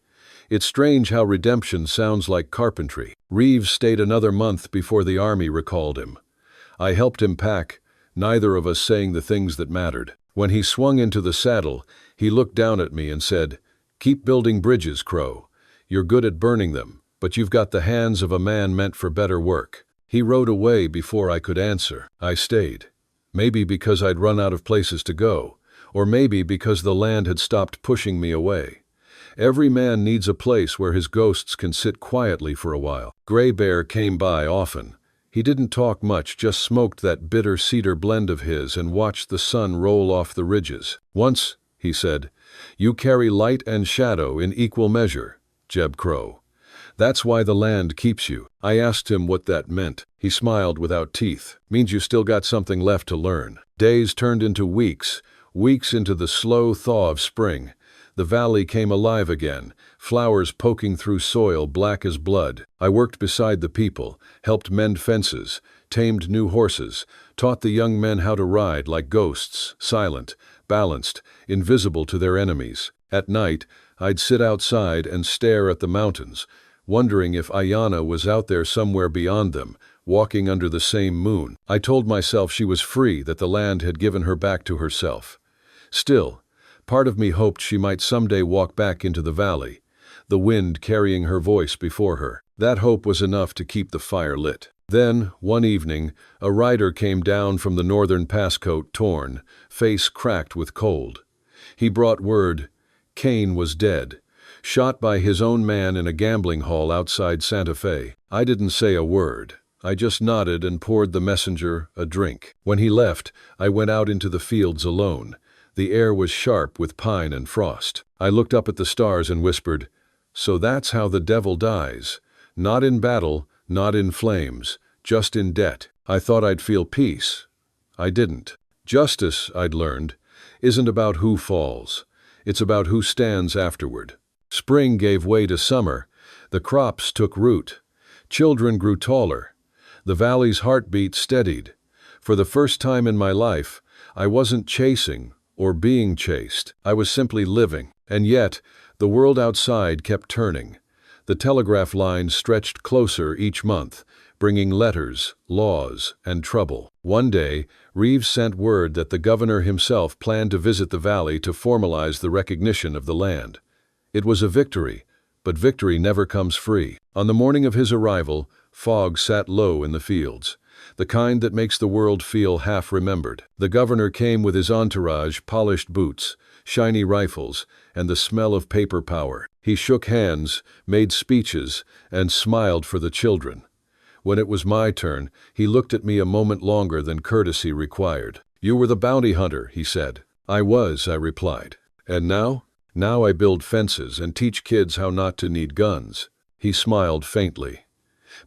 It's strange how redemption sounds like carpentry. Reeves stayed another month before the army recalled him. I helped him pack, neither of us saying the things that mattered. When he swung into the saddle, he looked down at me and said, "Keep building bridges, Crowe. You're good at burning them, but you've got the hands of a man meant for better work." He rode away before I could answer. I stayed. Maybe because I'd run out of places to go, or maybe because the land had stopped pushing me away. Every man needs a place where his ghosts can sit quietly for a while. Gray Bear came by often. He didn't talk much, just smoked that bitter cedar blend of his and watched the sun roll off the ridges. "Once," he said, "you carry light and shadow in equal measure, Jeb Crowe. That's why the land keeps you." I asked him what that meant. He smiled without teeth. "Means you still got something left to learn." Days turned into weeks, weeks into the slow thaw of spring. The valley came alive again, flowers poking through soil black as blood. I worked beside the people, helped mend fences, tamed new horses, taught the young men how to ride like ghosts, silent, balanced, invisible to their enemies. At night, I'd sit outside and stare at the mountains, wondering if Aiyana was out there somewhere beyond them, walking under the same moon. I told myself she was free, that the land had given her back to herself. Still, part of me hoped she might someday walk back into the valley, the wind carrying her voice before her. That hope was enough to keep the fire lit. Then, one evening, a rider came down from the northern passcoat, torn, face cracked with cold. He brought word: Cain was dead, shot by his own man in a gambling hall outside Santa Fe. I didn't say a word. I just nodded and poured the messenger a drink. When he left, I went out into the fields alone. The air was sharp with pine and frost. I looked up at the stars and whispered, "So that's how the devil dies. Not in battle, not in flames, just in debt." I thought I'd feel peace. I didn't. Justice, I'd learned, isn't about who falls. It's about who stands afterward. Spring gave way to summer. The crops took root. Children grew taller. The valley's heartbeat steadied. For the first time in my life, I wasn't chasing or being chased. I was simply living. And yet, the world outside kept turning. The telegraph lines stretched closer each month, bringing letters, laws, and trouble. One day, Reeves sent word that the governor himself planned to visit the valley to formalize the recognition of the land. It was a victory, but victory never comes free. On the morning of his arrival, fog sat low in the fields, the kind that makes the world feel half-remembered. The governor came with his entourage, polished boots, shiny rifles, and the smell of paper power. He shook hands, made speeches, and smiled for the children. When it was my turn, he looked at me a moment longer than courtesy required. "You were the bounty hunter," he said. "I was," I replied. "And now?" "Now I build fences and teach kids how not to need guns." He smiled faintly.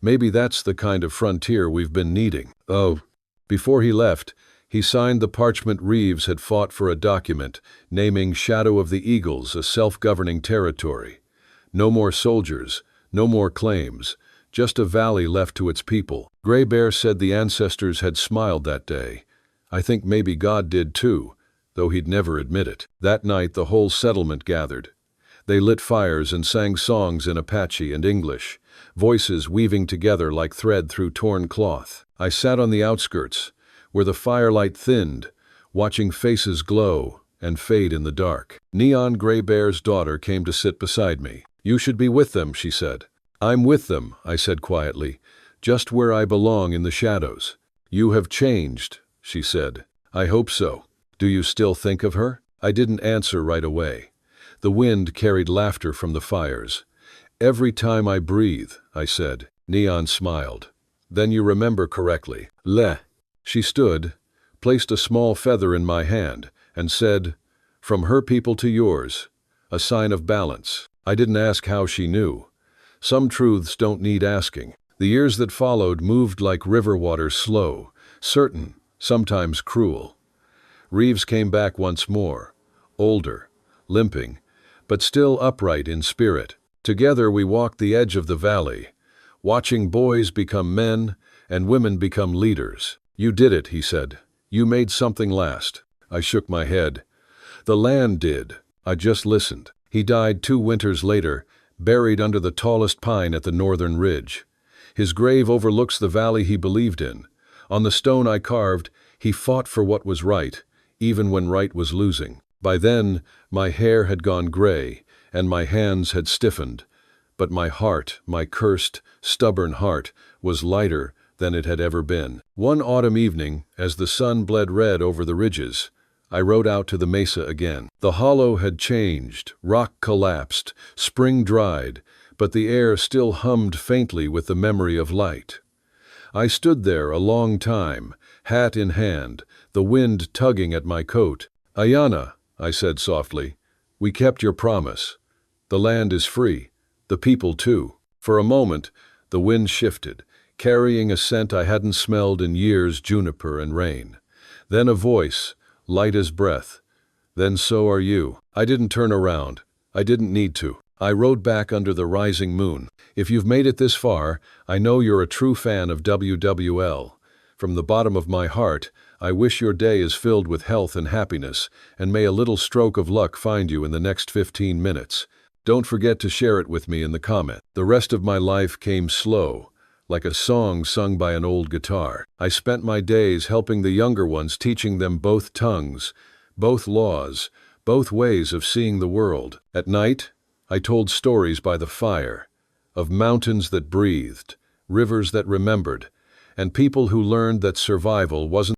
"Maybe that's the kind of frontier we've been needing." Oh. Before he left, he signed the parchment Reeves had fought for, a document naming Shadow of the Eagles a self-governing territory. No more soldiers, no more claims, just a valley left to its people. Gray Bear said the ancestors had smiled that day. I think maybe God did too, though he'd never admit it. That night the whole settlement gathered. They lit fires and sang songs in Apache and English, voices weaving together like thread through torn cloth. I sat on the outskirts, where the firelight thinned, watching faces glow and fade in the dark. Neon Gray Bear's daughter came to sit beside me. "You should be with them," she said. "I'm with them," I said quietly, "just where I belong in the shadows." "You have changed," she said. "I hope so. Do you still think of her?" I didn't answer right away. The wind carried laughter from the fires. "Every time I breathe," I said. Neon smiled. "Then you remember correctly." "Leh." She stood, placed a small feather in my hand, and said, "From her people to yours, a sign of balance." I didn't ask how she knew. Some truths don't need asking. The years that followed moved like river water, slow, certain, sometimes cruel. Reeves came back once more, older, limping, but still upright in spirit. Together we walked the edge of the valley, watching boys become men and women become leaders. "You did it," he said. "You made something last." I shook my head. "The land did. I just listened." He died 2 winters later, buried under the tallest pine at the northern ridge. His grave overlooks the valley he believed in. On the stone I carved, he fought for what was right, even when right was losing. By then, my hair had gone gray, and my hands had stiffened. But my heart, my cursed, stubborn heart, was lighter than it had ever been. One autumn evening, as the sun bled red over the ridges, I rode out to the mesa again. The hollow had changed, rock collapsed, spring dried, but the air still hummed faintly with the memory of light. I stood there a long time, hat in hand, the wind tugging at my coat. "Aiyana," I said softly, "we kept your promise. The land is free, the people too." For a moment, the wind shifted, carrying a scent I hadn't smelled in years, juniper and rain. Then a voice, light as breath. Then so are you. I didn't turn around. I didn't need to. I rode back under the rising moon. If you've made it this far, I know you're a true fan of WWL. From the bottom of my heart, I wish your day is filled with health and happiness, and may a little stroke of luck find you in the next 15 minutes. Don't forget to share it with me in the comment. The rest of my life came slow, like a song sung by an old guitar. I spent my days helping the younger ones, teaching them both tongues, both laws, both ways of seeing the world. At night, I told stories by the fire, of mountains that breathed, rivers that remembered, and people who learned that survival wasn't